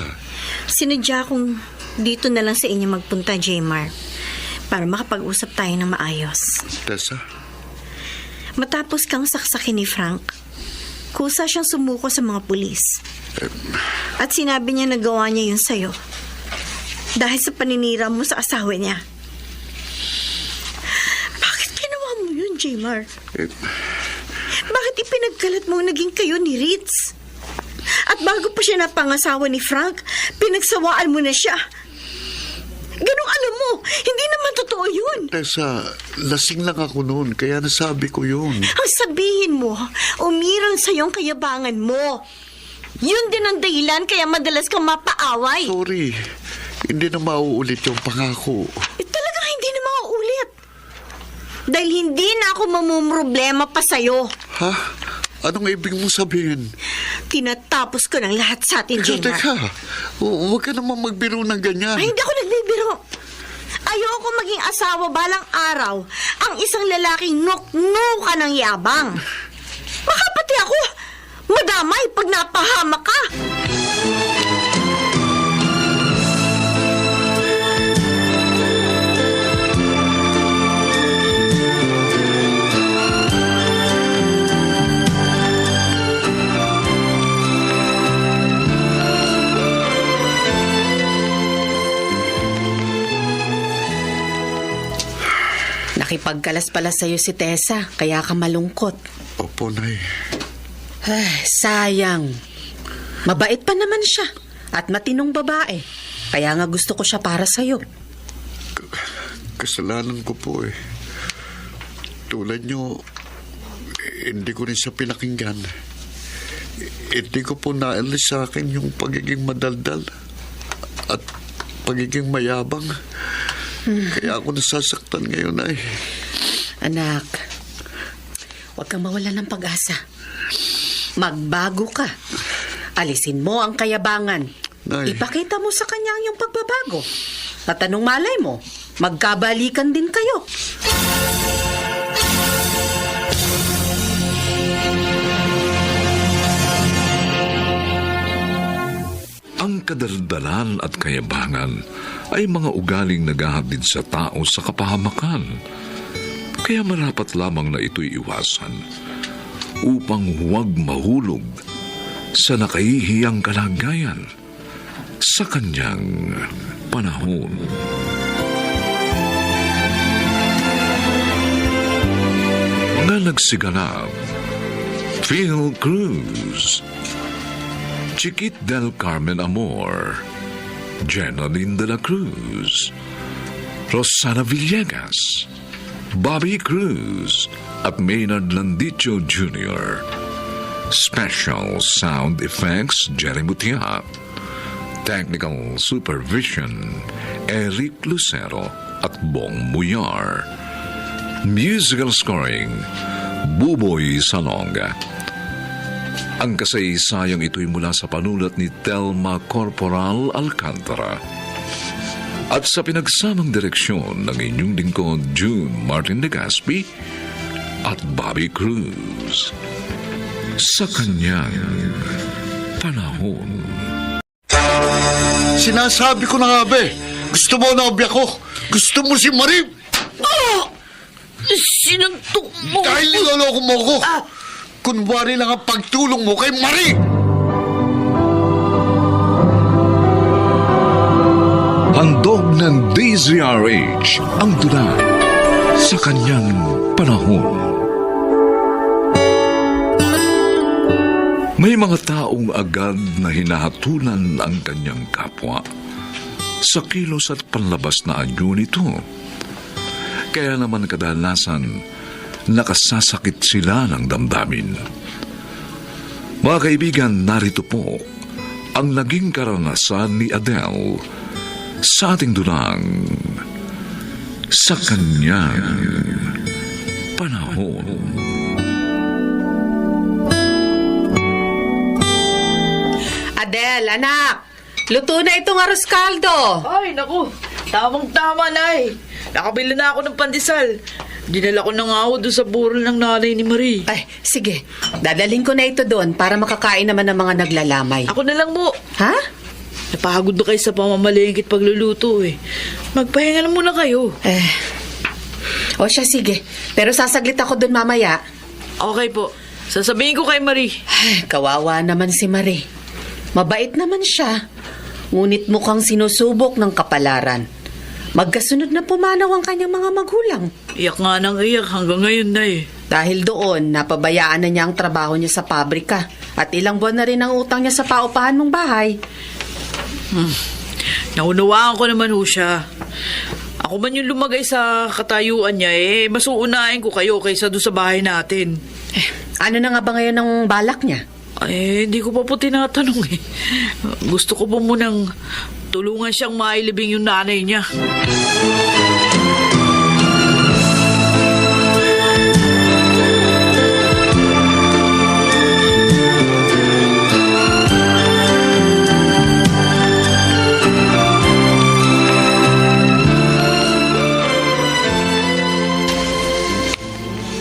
Sinadya kong dito na lang sa inyo magpunta, Jmar, para makapag-usap tayo ng maayos. Tessa? Matapos kang saksakin ni Frank, kusa siyang sumuko sa mga pulis. At sinabi niya na gawa niya yun sa'yo. Dahil sa paninira mo sa asawa niya. Bakit ginawa mo yun, Jmar? Bakit ipinagkalat mo naging kayo ni Ritz? At bago pa siya napangasawa ni Frank, pinagsawaan mo na siya. Ganong alam mo, hindi naman totoo yun. Tessa, lasing lang ako noon kaya nasabi ko yun. Ang sabihin mo, umirang sa iyong kayabangan mo. Yun din ang dahilan kaya madalas kang mapaaway. Sorry, hindi na mauulit yung pangako. Talagang hindi na mauulit. Dahil hindi na ako mamumroblema pa sa'yo. Ha? Anong ibig mong sabihin? Tinatapos ko ng lahat sa atin, Jmar. Teka, huwag ka naman magbiro ng ganyan. Ay, hindi ako nagbibiro. Ayoko maging asawa balang araw ang isang lalaking nuk-nuka ng yabang. Baka pati ako madamay pag napahamak ka. Nakipagkalas pala sa'yo si Tessa, kaya ka malungkot. Opo, Nay. Ay, sayang. Mabait pa naman siya at matinong babae. Kaya nga gusto ko siya para sa'yo. Kasalanan ko po eh. Tulad nyo, hindi ko rin siya pinakinggan. Hindi ko po naalis sa akin yung pagiging madaldal at pagiging mayabang. Kaya ako nasasaktan ngayon ay. Anak, huwag kang mawala ng pag-asa. Magbago ka. Alisin mo ang kayabangan. Nay. Ipakita mo sa kanya ang iyong pagbabago. At anong malay mo, magkabalikan din kayo. Ang kadaldalan at kayabangan ay mga ugaling naghahatid sa tao sa kapahamakan. Kaya marapat lamang na ito'y iwasan upang huwag mahulog sa nakahihiyang kalagayan. Sa sa kanyang panahon. Mga nagsiganap, Phil Cruz, Chiquit del Carmen Amor, Jenaline de la Cruz, Rosana Villegas, Bobby Cruz, at Maynard Landicho Jr. Special Sound Effects, Jerry Mutia. Technical Supervision, Eric Lucero at Bong Muyar. Musical Scoring, Buboy Salonga. Ang kasaysayang ito'y mula sa panulat ni Telma Corporal Alcantara. At sa pinagsamang direksyon ng inyong lingkod, June Martin Legaspi at Bobby Cruz. Sa kanyang panahon. Sinasabi ko na nga, be. Gusto mo nobya ko. Gusto mo si Marie. Sinuntok mo! Dahil niloloko mo ko. Kunwari lang ang pagtulong mo kay Marie. Handog ng DZRH ang tula sa kanyang panahon. May mga taong agad na hinahatulan ang kanyang kapwa sa kilos at panlabas na anyo nito. Kaya naman kadalasan nakasasakit sila ng damdamin. Mga kaibigan, narito po ang naging karanasan ni Adele sa ating dulang sa kanyang panahon. Adele, anak! Luto na itong arroz caldo. Ay, naku. Tamang-tama, Nay. Nakabili na ako ng pandesal. Dinala ko na nga ako doon sa burol ng nanay ni Marie. Ay, sige. Dadalhin ko na ito doon para makakain naman ng mga naglalamay. Ako na lang mo. Ha? Napagod na kayo sa pamamalengkit pagluluto eh. Magpahinga na muna kayo. O siya, sige. Pero sasaglit ako doon mamaya. Okay po. Sasabihin ko kay Marie. Ay, kawawa naman si Marie. Mabait naman siya. Ngunit mukhang sinusubok ng kapalaran. Magkasunod na pumanaw ang kanyang mga magulang. Iyak nga nang iyak hanggang ngayon na eh. Dahil doon, napabayaan na niya ang trabaho niya sa pabrika. At ilang buwan na rin ang utang niya sa paupahan mong bahay. Naunawaan ko naman ho siya. Ako man yung lumagay sa katayuan niya eh. Mas uunahin ko kayo kaysa doon sa bahay natin. Ano na nga ba ngayon ang balak niya? Eh, hindi ko pa po tinatanong eh. Gusto ko po munang tulungan siyang mailibing yung nanay niya.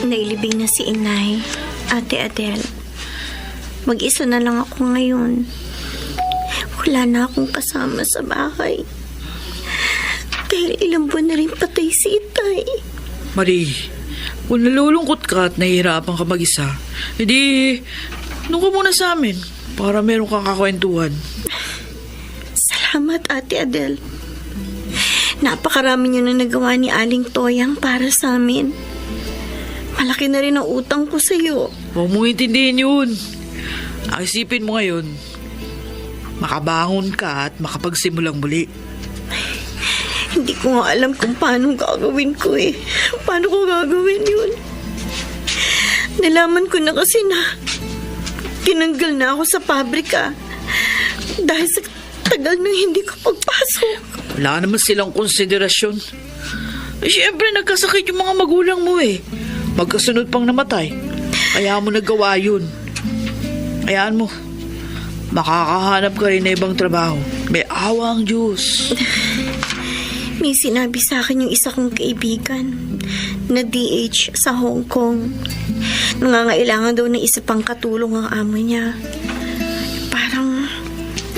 Nailibing na si Inay, Ate Adele. Mag-isa na lang ako ngayon. Wala na akong kasama sa bahay. Dahil ilang buwan na rin patay si Itay. Marie, kung nalulungkot ka at nahihirapan ka mag-isa, hindi, doon ka muna sa amin para meron kang kakwentuhan. Salamat, Ate Adele. Napakarami niyo na nagawa ni Aling Toyang para sa amin. Malaki na rin ang utang ko sa'yo. Huwag mong intindihin yun. Ang isipin mo ngayon, makabangon ka at makapagsimulang muli. Hindi ko nga alam kung paano gagawin ko eh. Paano ko gagawin yun? Nalaman ko na kasi na tinanggal na ako sa pabrika dahil sa tagal nang hindi ko pagpasok. Wala naman silang konsiderasyon. Eh, siyempre, nagkasakit yung mga magulang mo eh. Magkasunod pang namatay. Kaya mo nagawa yun. Hayaan mo. Makakahanap ka rin na ibang trabaho. May awa ang Diyos. May sinabi sa akin yung isa kong kaibigan na DH sa Hong Kong. Nangangailangan daw ng isa pang katulong ang amo niya. Parang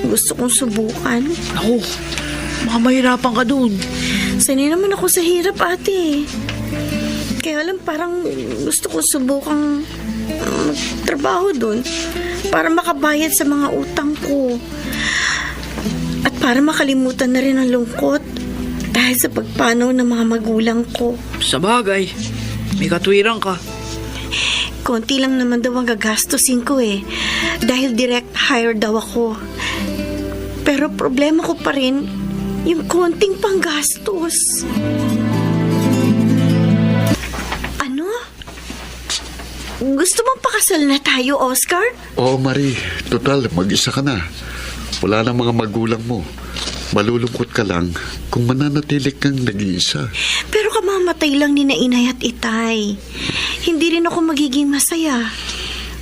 gusto kong subukan. Ako, mahirapan ka dun. Sanay naman ako sa hirap, ate. Kaya lang parang gusto kong subukang magtrabaho dun para makabayad sa mga utang ko. At para makalimutan na rin ang lungkot dahil sa pagpanaw ng mga magulang ko. Sa bagay, may katwiran ka. Konti lang naman daw ang gagastusin ko dahil direct hire daw ako. Pero problema ko pa rin yung konting panggastos. Ano? Gusto mong pakasal na tayo, Oscar? Oo, Marie. Total, mag-isa ka na. Wala na mga magulang mo. Malulungkot ka lang kung mananatilik kang nag-iisa. Pero kamamatay lang ni na inay at itay. Hindi rin ako magiging masaya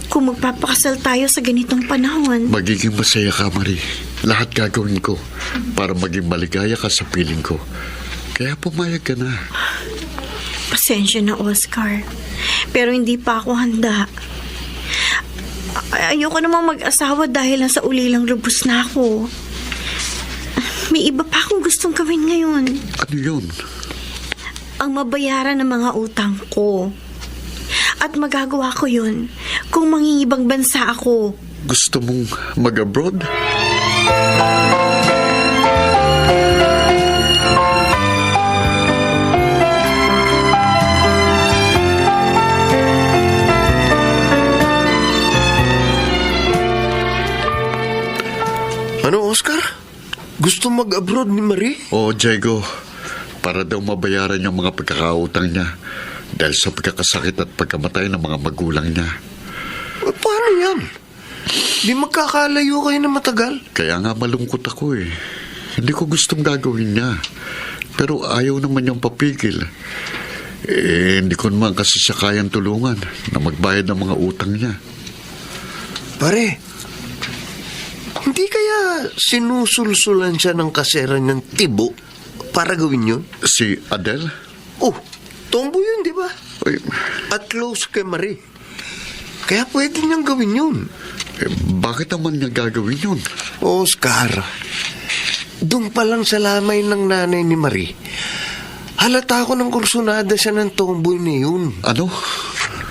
kung magpapakasal tayo sa ganitong panahon. Magiging masaya ka, Marie. Lahat gagawin ko para maging maligaya ka sa piling ko. Kaya pumayag ka na. Pasensya na, Oscar. Pero hindi pa ako handa. Ayoko namang mag-asawa dahil lang sa ulilang lubos na ako. May iba pa akong gustong gawin ngayon. Ano yun? Ang mabayaran ng mga utang ko. At magagawa ko yun kung mangingibang bansa ako. Gusto mong mag-abroad? Ano, Oscar? Gusto mag-abroad ni Marie? Oo, Diego. Para daw mabayaran yung mga pagkakautang niya dahil sa pagkakasakit at pagkamatay ng mga magulang niya. Paano yan? Di magkakalayo kayo na matagal? Kaya nga malungkot ako eh. Hindi ko gustong gagawin niya. Pero ayaw naman niyang papigil. Hindi ko naman kasi siya kayang tulungan na magbayad ng mga utang niya. Pare, hindi kaya sinusulsulan siya ng kasera ng tibo para gawin yun? Si Adele? Oh, tombo yun, di ba? Ay, At close kay Marie. Kaya pwede niyang gawin yun. bakit naman niya gagawin yun? Oscar, doon pa lang sa lamay ng nanay ni Marie, halata ko ng kursunada siya ng tomboy na yun. Ano?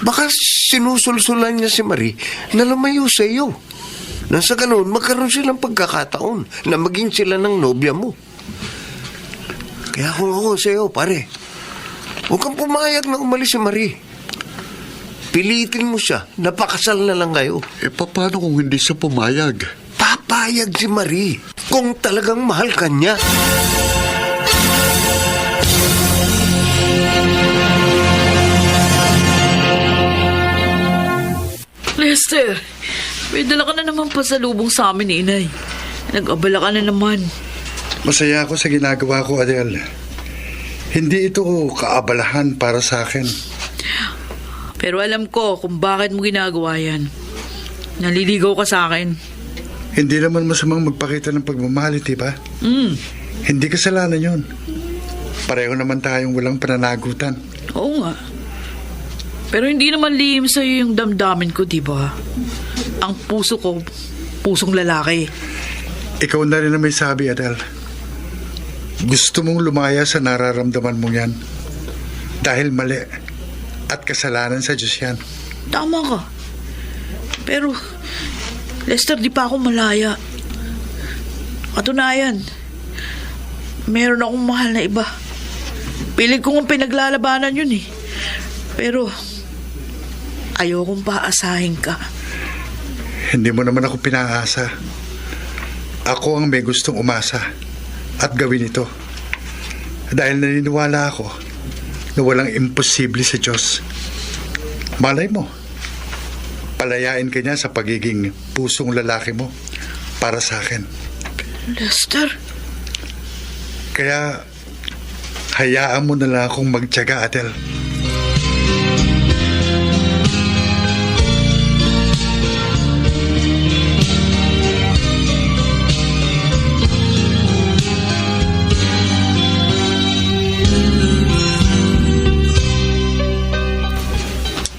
Baka sinusulsulan niya si Marie na lumayo sa iyo. Nang sa ganun, magkaroon silang pagkakataon na maging sila ng nobya mo. Kaya kung ako sa iyo, pare, huwag kang pumayag na umalis si Marie. Pilitin mo siya, napakasal na lang kayo. Paano kung hindi siya pumayag? Papayag si Marie kung talagang mahal ka niya. Lester, may dala ka na naman pasalubong sa amin ni Inay. Nag-abala ka na naman. Masaya ako sa ginagawa ko, Adele. Hindi ito kaabalahan para sa akin. Pero alam ko kung bakit mo ginagawa yan. Naliligaw ka sa akin. Hindi naman masamang magpakita ng pagmamahal, di ba? Hindi kasalanan yun. Pareho naman tayong walang pananagutan. Oo nga. Pero hindi naman lihim sa'yo yung damdamin ko, di ba? Ang puso ko, pusong lalaki. Ikaw na rin na may sabi, Adele. Gusto mong lumaya sa nararamdaman mo yan. Dahil mali at kasalanan sa Diyos yan. Tama ka. Pero, Lester, di pa ako malaya. Katunayan, meron akong mahal na iba. Pilit ko ng pinaglalabanan yun eh. Pero, ayokong paasahin ka. Hindi mo naman ako pinaasa. Ako ang may gustong umasa at gawin ito. Dahil naniniwala ako na walang imposible sa Diyos. Malay mo, palayain ka niya sa pagiging pusong lalaki mo para sa akin. Lester? Kaya, hayaan mo na lang akong magtiyaga, Adele.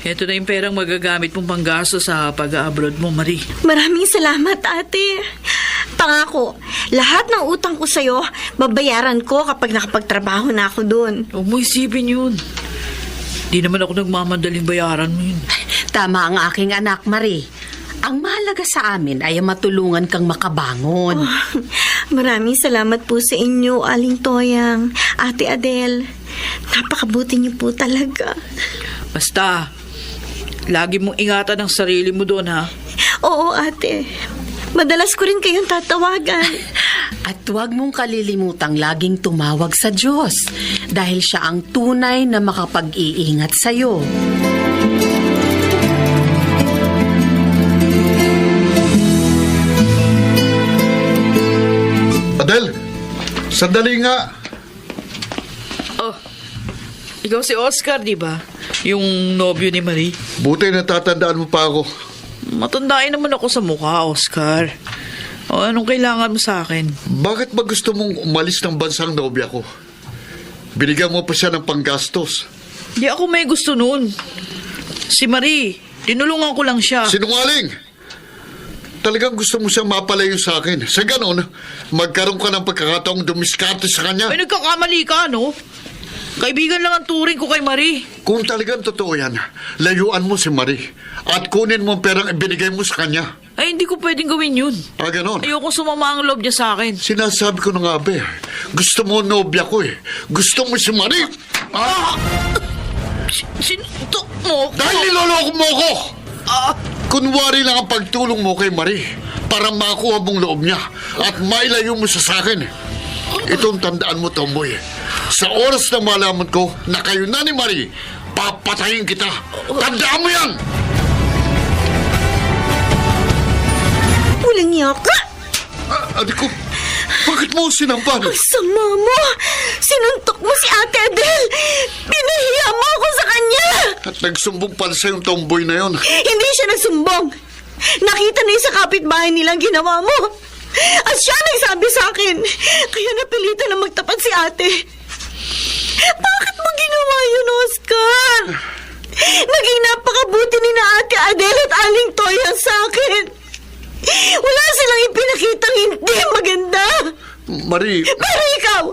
Ito na yung perang magagamit mong panggasto sa pag-abroad mo, Marie. Maraming salamat, ate. Pangako, lahat ng utang ko sa'yo, babayaran ko kapag nakapagtrabaho na ako doon. Huwag mo isipin yun. Di naman ako nagmamadaling bayaran mo yun. Tama ang aking anak, Marie. Ang mahalaga sa amin ay matulungan kang makabangon. Maraming salamat po sa inyo, Aling Toyang, Ate Adele. Napakabuti niyo po talaga. Basta, lagi mong ingatan ang sarili mo doon, ha? Oo, ate. Madalas ko rin kayong tatawagan. At huwag mong kalilimutang laging tumawag sa Diyos dahil siya ang tunay na makapag-iingat sa'yo. Adele, sandali nga. Oh, ikaw si Oscar, di ba? Yung nobyo ni Marie. Buti natatandaan mo pa ako. Matandain naman ako sa mukha, Oscar. O, anong kailangan mo sa akin? Bakit ba gusto mong umalis ng bansang nobya ko? Binigyan mo pa siya ng panggastos. Di ako may gusto noon. Si Marie, tinulungan ko lang siya. Sinungaling! Talagang gusto mo siyang mapalayo sa akin. Sa ganon, magkaroon ka ng pagkakataong dumiskarte sa kanya. Ay, nagkakamali ka, no? Kaibigan lang ang turing ko kay Marie. Kung talagang totoo yan, layuan mo si Marie at kunin mo ang perang ibinigay mo sa kanya. Ay, hindi ko pwedeng gawin yun. Ganon. Ayoko sumama ang loob niya sa akin. Sinasabi ko na nga, be. Gusto mo nobya ko eh. Gusto mo si Marie. Sinuntok mo ko. Dahil niloloko mo ko! Kunwari lang ang pagtulong mo kay Marie para makuha mong loob niya at mailayo mo sa akin. Itong tandaan mo, Tomboy. Sa oras na malaman ko na kayo na ni Marie, papatayin kita. Tandaan mo yan! Walang yaka! Ate ko, bakit mo sinampal? Ang sama mo! Sinuntok mo si Ate Adele! Pinahiya mo ako sa kanya! At nagsumbong pala sa yung tomboy na yon. Hindi siya nagsumbong. Nakita na yung sa kapitbahay nilang ginawa mo. At siya nagsabi sa akin. Kaya napilitan na magtapat si ate. Bakit mo ginawa yun, Oscar? Naging napakabuti ni na Ate Adele at Aling Toya sa akin. Wala silang ipinakitang hindi maganda. Marie, Pero ikaw,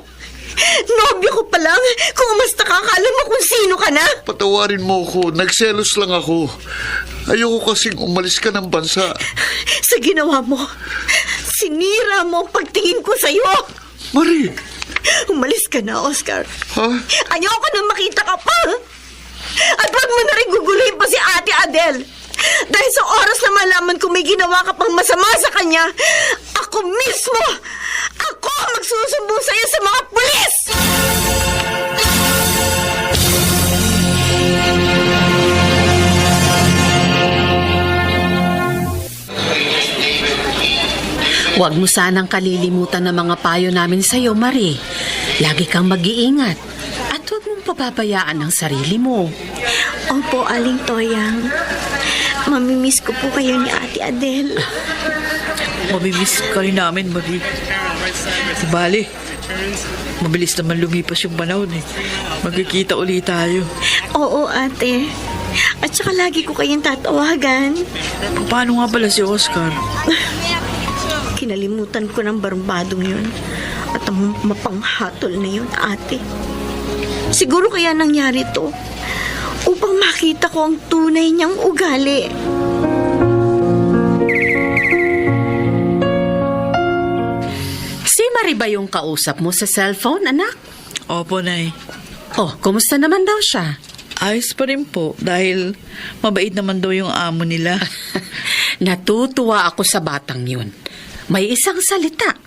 nobyo ko pa lang. Kung umasta ka, akala mo kung sino ka na. patawarin mo ako. Nagselos lang ako. Ayoko kasing umalis ka ng bansa. Sa ginawa mo, sinira mo ang pagtingin ko sa'yo. Marie! Umalis ka na, Oscar. Ha? Ayoko na makita ka pa. At wag mo na rin guguluhin pa si Ate Adele. Dahil sa oras na malaman ko may ginawa ka pang masama sa kanya, ako mismo, ako ang magsusumbong sa'yo sa mga pulis! Huwag mo sanang kalilimutan ng mga payo namin sa'yo, Marie. Lagi kang mag-iingat. At huwag mong pababayaan ang sarili mo. Opo, Aling Toyang. Mamimiss ko po kayo ni Ate Adele. Mamimiss ka rin namin, Marie. Bale, mabilis naman lumipas yung panahon eh. Magkikita ulit tayo. Oo, ate. At saka lagi ko kayong tatawagan. Paano nga pala si Oscar? Kinalimutan ko ng barumbadong yun. At ang mapanghatol na yun, ate. Siguro kaya nangyari to upang makita ko ang tunay niyang ugali. Si Marie ba yung kausap mo sa cellphone, anak? Opo, Nay. Oh, kumusta naman daw siya? Ayos pa rin po dahil mabait naman daw yung amo nila. Natutuwa ako sa batang yun. May isang salita.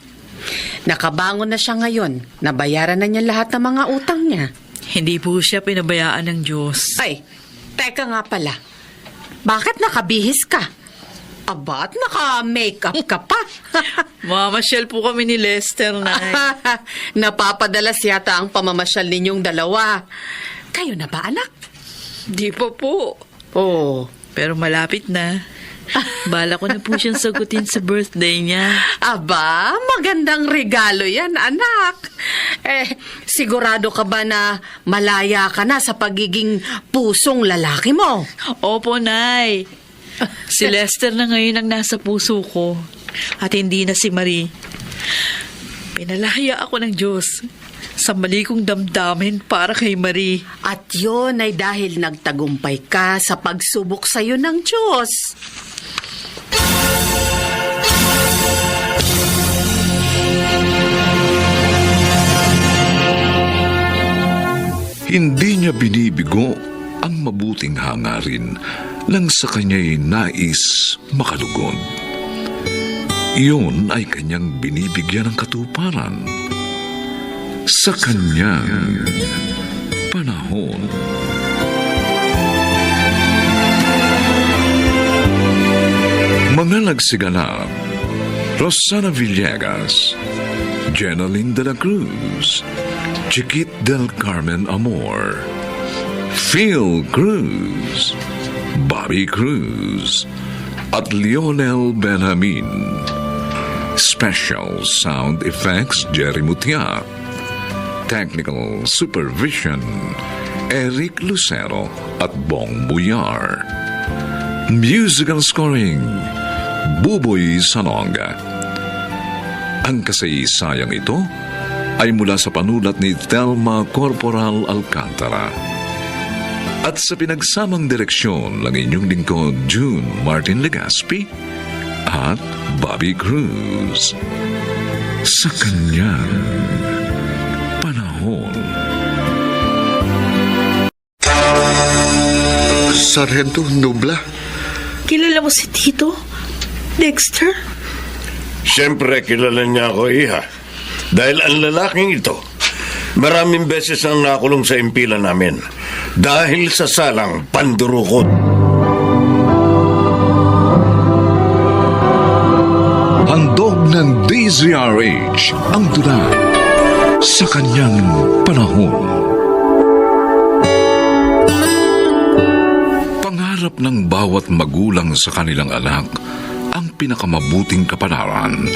Nakabangon na siya ngayon. Nabayaran na niya lahat ng mga utang niya. Hindi po siya pinabayaan ng Diyos. Ay, teka nga pala. Bakit nakabihis ka? Aba, at naka-makeup ka pa. Mamamasyal po kami ni Lester, Nay. Napapadalas yata ang pamamasyal ninyong dalawa. Kayo na ba, anak? Di pa po. Oh. Pero malapit na. Bala ko na po siyang sagutin sa birthday niya. Aba, magandang regalo yan, anak. Sigurado ka ba na malaya ka na sa pagiging pusong lalaki mo? Opo, Nay. Si Lester na ngayon ang nasa puso ko. At hindi na si Marie. Pinalaya ako ng Diyos sa mali kong damdamin para kay Marie. At yun ay dahil nagtagumpay ka sa pagsubok sa'yo ng Diyos. Hindi niya binibigo ang mabuting hangarin nang sa kanya'y nais makalugod. Iyon ay kanyang binibigyan ng katuparan sa kanyang panahon. Mga nagsiganap: Rosana Villegas, Jenaline de la Cruz, Chiquit del Carmen Amor, Phil Cruz, Bobby Cruz, at Lionel Benjamin. Special Sound Effects Jerry Mutia. Technical Supervision Eric Lucero at Bong Buyar. Musical Scoring Buboy Sanonga. Ang kasaysayang ito ay mula sa panulat ni Thelma Corporal Alcantara at sa pinagsamang direksyon ng inyong lingkod June Martin Legaspi at Bobby Cruz. Sa kanyang panahon. Sargento Nubla? Kilala mo si Tito? Dexter? Siyempre, kilala niya ako, iha. Dahil ang lalaking ito, maraming beses ang nakulong sa impilan namin dahil sa salang pandurukot. Handog ng DZRH ang tula sa kanyang panahon. Pangarap ng bawat magulang sa kanilang anak ang pinakamabuting kapalaran.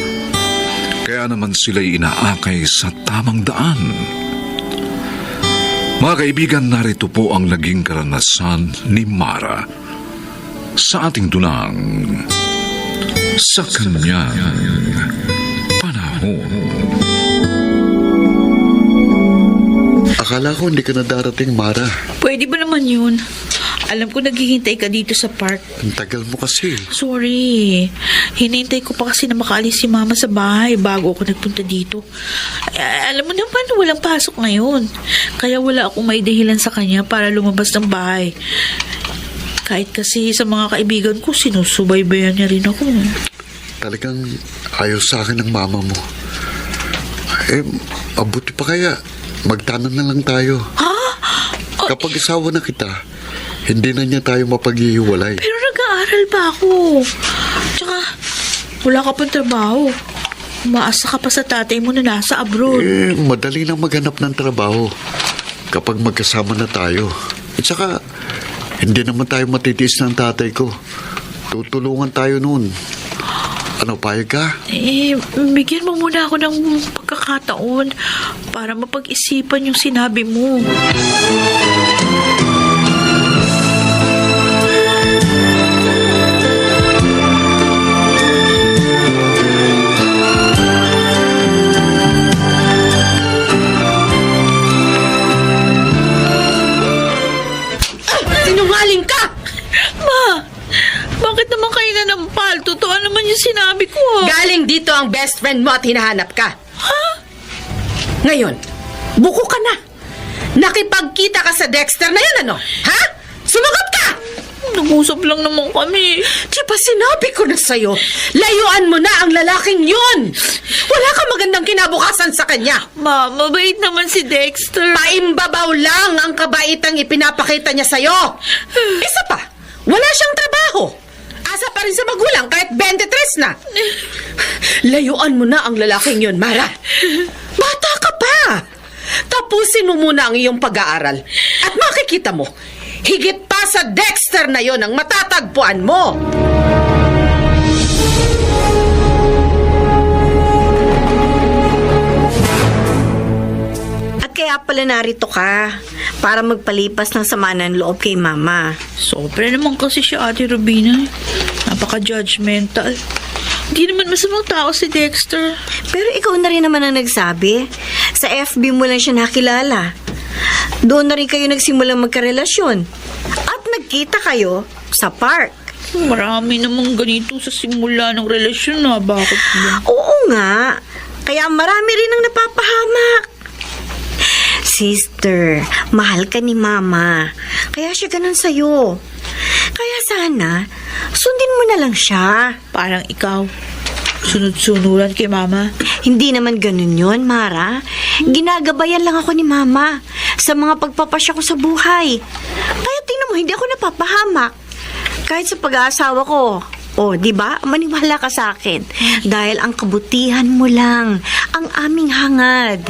Kaya naman sila'y inaakay sa tamang daan. Mga kaibigan, narito po ang naging karanasan ni Mara sa ating tulang sa kanyang panahon. Akala ko hindi ka na darating, Mara. Pwede ba naman yun? Alam ko naghihintay ka dito sa park. Ang tagal mo kasi. Sorry. Hinintay ko pa kasi na makaalis si Mama sa bahay bago ako nagpunta dito. Alam mo naman, walang pasok ngayon. Kaya wala akong may dahilan sa kanya para lumabas ng bahay. Kahit kasi sa mga kaibigan ko, sinusubaybayan niya rin ako. Talagang ayaw sa akin ng mama mo. Mabuti pa kaya. Magtanan na lang tayo. Ha? Kapag asawa na kita, hindi na niya tayo mapaghihiwalay. Pero nag-aaral pa ako. Tsaka, wala ka pang trabaho. Umaasa ka pa sa tatay mo na nasa abroad. Madali lang maghanap ng trabaho kapag magkasama na tayo. At saka, hindi naman tayo matitiis ng tatay ko. Tutulungan tayo noon. Ano, payag ka? Bigyan mo muna ako ng pagkakataon para mapag-isipan yung sinabi mo. Sinungaling ka! Ma! Bakit naman kayo nanampal? Totoo naman yung sinabi ko. Galing dito ang best friend mo at hinahanap ka. Ha? Ngayon, buko ka na. Nakipagkita ka sa Dexter na yun, ano? Ha? Sumagot ka! Nag-usap lang naman kami. Di ba sinabi ko na sa'yo, layuan mo na ang lalaking yun! Wala kang magandang kinabukasan sa kanya. Ma, mabait naman si Dexter. Paimbabaw lang ang kabaitang ipinapakita niya sa'yo. Isa pa, wala siyang trabaho. Asa pa rin sa magulang kahit 23 na. Layuan mo na ang lalaking yun, Mara. Bata ka pa. Tapusin mo muna ang iyong pag-aaral. At makikita mo, higit pa sa Dexter na yon ang matatagpuan mo. At kaya pala narito ka para magpalipas ng sama ng loob kay Mama. Sobra naman kasi siya, Ate Rubina. Napaka-judgmental. Hindi naman masamang tao si Dexter. Pero ikaw na rin naman ang nagsabi. Sa FB mo lang siya nakilala. Doon na rin kayo nagsimulang magkarelasyon. At nagkita kayo sa park. Marami namang ganito sa simula ng relasyon na. Bakit ba? Oo nga. Kaya marami rin ang napapahamak. Sister, mahal ka ni Mama. Kaya siya ganun sa'yo. Kaya sana, sundin mo na lang siya. Parang ikaw, sunod-sunuran kay Mama. Hindi naman ganun yon, Mara. Ginagabayan lang ako ni Mama sa mga pagpapasya ko sa buhay. Kaya tingnan mo, hindi ako napapahamak. Kahit sa pag-aasawa ko. O, di ba? Maniwala ka sa akin. Dahil ang kabutihan mo lang ang aming hangad.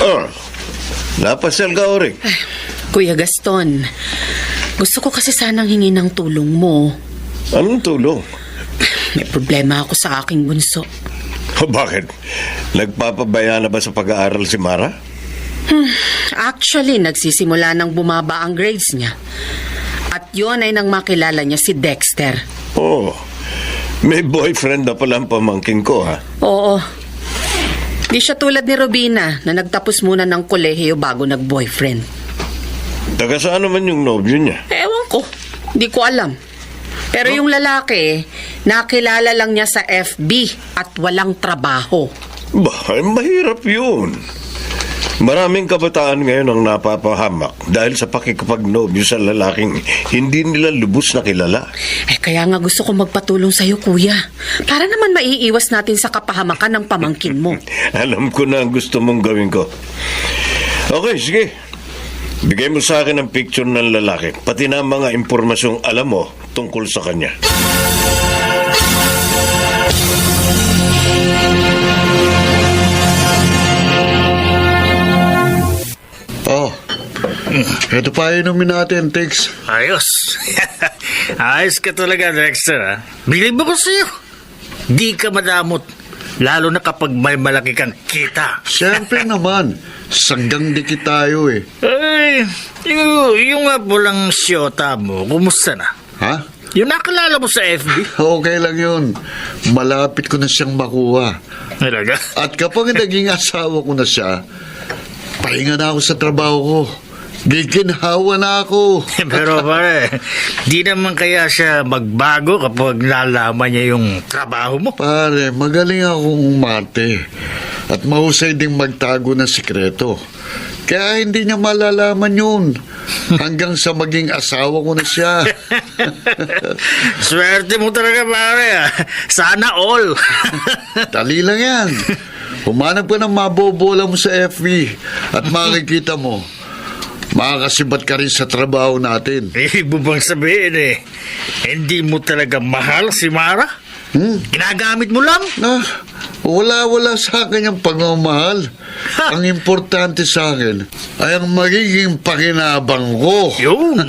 Oh, napasal ka, Oring. Kuya Gaston, gusto ko kasi sanang hingi ng tulong mo. Anong tulong? May problema ako sa aking bunso. Bakit? Nagpapabaya na ba sa pag-aaral si Mara? Actually, nagsisimula nang bumaba ang grades niya. At yun ay nang makilala niya si Dexter. Oh, may boyfriend na pala ang pamangkin ko, ha? Oo. Di siya tulad ni Robina na nagtapos muna ng kolehiyo bago nag-boyfriend. Taga saan naman yung nobyo niya? Ewan ko. Di ko alam. Pero yung lalaki, nakilala lang niya sa FB at walang trabaho. Bah, mahirap yun. Maraming kabataan ngayon ang napapahamak dahil sa pakikipagnobyo sa lalaking hindi nila lubos na kilala. Kaya nga gusto ko magpatulong sa'yo, kuya. Para naman maiiwas natin sa kapahamakan ng pamangkin mo. Alam ko na ang gusto mong gawin ko. Okay, sige. Bigay mo sa akin ang picture ng lalaki, pati na mga impormasyong alam mo tungkol sa kanya. Oh, ito pa inumin natin, Tix. Ayos. Ayos ka talaga, Dexter, ha? Bilib ako sa'yo. Di ka madamot. Lalo na kapag may malaki kang kita. Siyempre naman, sanggang dikit tayo eh. Ay, yung nga pulang siyota mo, kumusta na? Ha? Yung nakilala mo sa FB? Okay lang yun. Malapit ko na siyang makuha. Talaga? At kapag naging asawa ko na siya, pahinga na ako sa trabaho ko. Giginhawa na ako. Pero pare, di naman kaya siya magbago kapag nalaman niya yung trabaho mo? Pare, magaling akong umarte. At mahusay ding magtago ng sikreto. Kaya hindi niya malalaman yun. Hanggang sa maging asawa ko na siya. Swerte mo talaga pare, ha? Sana all. Dali lang yan. Humanap ka ng mabobola mo sa FB. At makikita mo, makakasibat ka rin sa trabaho natin. Ibig mo bang sabihin hindi mo talaga mahal si Mara? Ginagamit mo lang? Wala sa akin yung pagmamahal. Ang importante sa akin ay ang magiging pakinabang ko. Yun.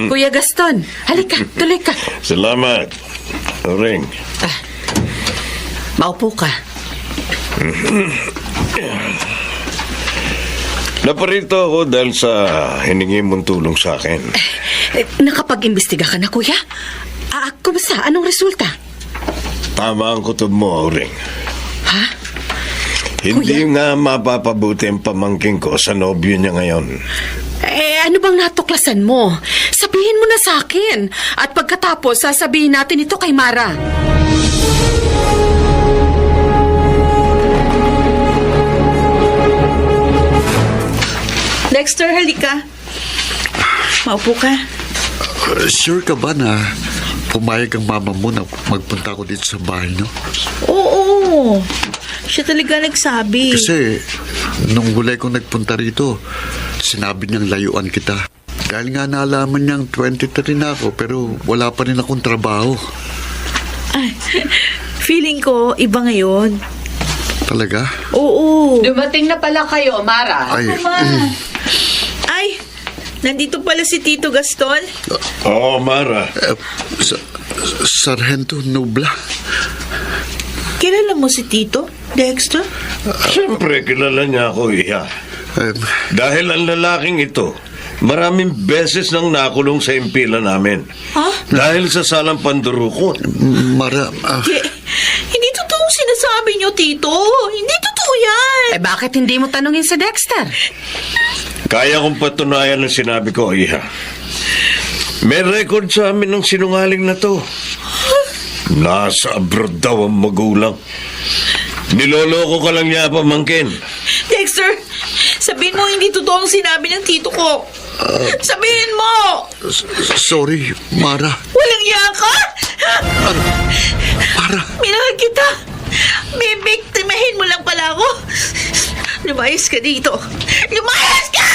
Kuya Gaston, halika, tuloy ka. Salamat, Oring. Maupo ka. Naparito ako dahil sa hiningi mong tulong sa akin. Nakapag-imbestiga ka na, kuya? Kumusta? Anong resulta? Tama ang kutob mo, Oring. Ha? Hindi nga mapapabuti ang pamangkin ko sa nobyo niya ngayon. Ano bang natuklasan mo? Sabihin mo na sa akin. At pagkatapos, sasabihin natin ito kay Mara. Dexter, halika. Maupo ka. Sure ka ba na pumayag ang mama mo na magpunta ko dito sa bahay niyo? Oo. Siya talaga nagsabi. Kasi nung huli kong nagpunta rito, sinabi niyang layuan kita. Dahil nga nalaman niyang 23 na ako pero wala pa rin akong trabaho. Ay, feeling ko iba ngayon. Talaga? Oo. Dumating na pala kayo, Mara. Ay, Ay, nandito pala si Tito Gaston. Oo, Mara. Sargento Nubla. Kilala mo si Tito, Dexter? Siyempre, kilala niya ako, Iha. Dahil ang lalaking ito, maraming beses nang nakulong sa impila namin. Ha? Dahil sa salang pandurukot. Mara, Hindi totoong sinasabi niyo, Tito. Hindi totoo yan. Eh bakit hindi mo tanungin si Dexter? Kaya kong patunayan ang sinabi ko, Iha. May record sa amin ng sinungaling na to. Nasa abroad daw ang magulang. Niloloko ka lang niya, pamangkin. Dexter, sabihin mo hindi totoo ang sinabi ng tito ko. Sabihin mo! sorry, Mara. Walang iya ka? Mara. Minahal kita. Bibiktimahin mo lang pala ako. Lumayas ka dito. Lumayas ka!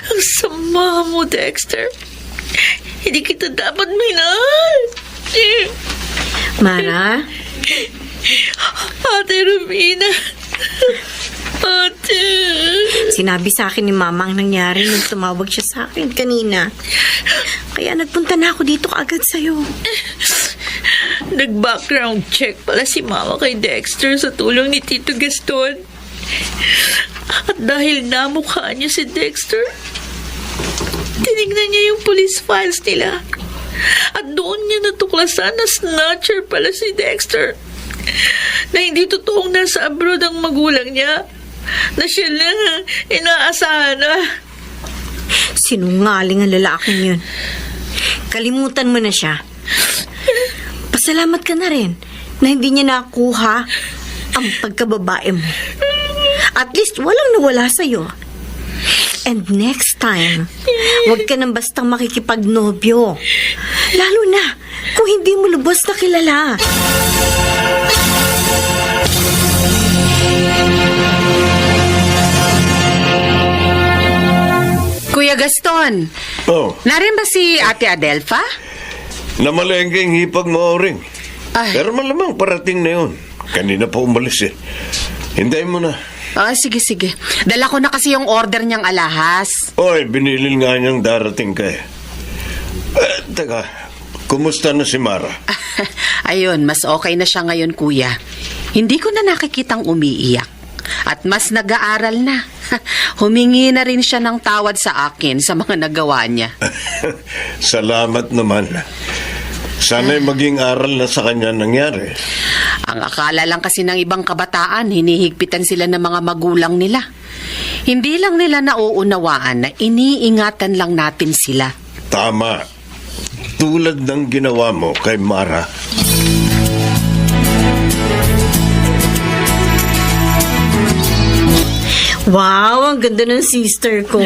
Ang sama mo, Dexter. Hindi kita dapat minahal. Mara? Ate Rubina. Ate. Sinabi sa akin ni Mama ang nangyari nung tumawag siya sa akin kanina. Kaya nagpunta na ako dito kaagad sa'yo. Nag-background check pala si Mama kay Dexter sa tulong ni Tito Gaston. At dahil namukha niya si Dexter, tinignan niya yung police files nila. At doon niya natuklasan na snatcher pala si Dexter. Na hindi totoong nasa abroad ang magulang niya. Na siya lang ang inaasahan na. Sinungaling ang lalaking yun. Kalimutan mo na siya. Pasalamat ka na rin na hindi niya nakuha ang pagkababae mo. At least walang nawala sa'yo. And next time, huwag ka nang bastang makikipagnobyo. Lalo na kung hindi mo lubos na kilala. Kuya Gaston, Oh, narin ba si Ate Adelfa? namalengke ang hipag mo, Oring. Ay. Pero malamang parating na yun. Kanina pa umalis eh. Hintayin mo na. Ah, sige. Dala ko na kasi yung order niyang alahas. Oy, binilil nga niyang darating ka eh. Teka, kumusta na si Mara? Ayun, mas okay na siya ngayon, kuya. Hindi ko na nakikitang umiiyak. At mas nag-aaral na. Humingi na rin siya ng tawad sa akin sa mga nagawa niya. Salamat naman. Sana'y maging aral na sa kanya nangyari. Ang akala lang kasi ng ibang kabataan, hinihigpitan sila ng mga magulang nila. Hindi lang nila nauunawaan na iniingatan lang natin sila. Tama. Tulad ng ginawa mo kay Mara. Wow, ang ganda ng sister ko.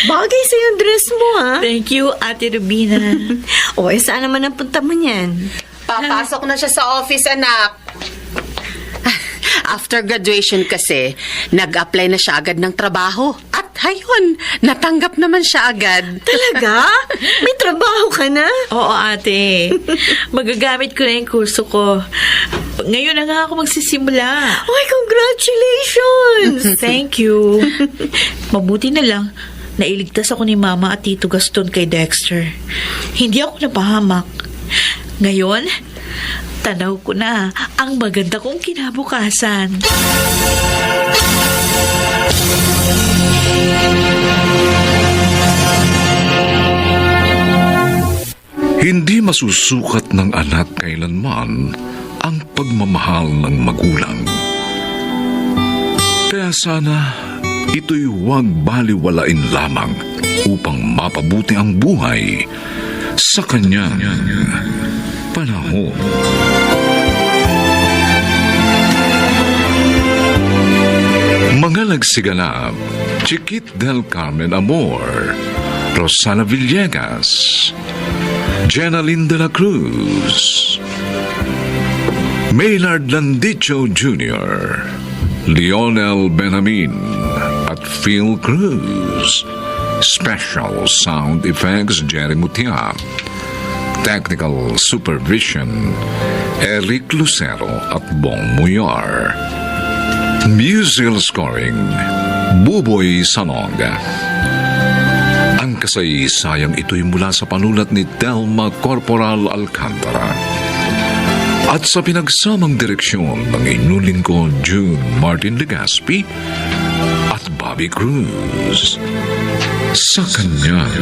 Bagay sa'yo yung dress mo, ha? Thank you, Ate Rubina. O, saan naman ang punta mo niyan? Papasok na siya sa office, anak. After graduation kasi, nag-apply na siya agad ng trabaho. At ayun, natanggap naman siya agad. Talaga? May trabaho ka na? Oo, ate. Magagamit ko na yung kurso ko. Ngayon na nga ako magsisimula. Ay, congratulations! Thank you. Mabuti na lang, nailigtas ako ni Mama at Tito Gaston kay Dexter. Hindi ako napahamak. Ngayon, tanaw ko na ang maganda kong kinabukasan. Hindi masusukat ng anak kailanman ang pagmamahal ng magulang. Kaya sana ito'y huwag baliwalain lamang upang mapabuti ang buhay sa kanyang panahon. Mga nagsiganap, Chiquit del Carmen Amor, Rosana Villegas, Jenaline de la Cruz, Maynard Landicho Jr., Lionel Benamin at Phil Cruz. Special Sound Effects Jerry Mutia. Technical Supervision Eric Lucero at Bong Muyar. Musical scoring, Buboy Sanoga. Ang kasaysayang ito'y mula sa panulat ni Telma Corporal Alcantara. At sa pinagsamang direksyon ng inyong lingkod June Martin Legaspi at Bobby Cruz. Sa kanyang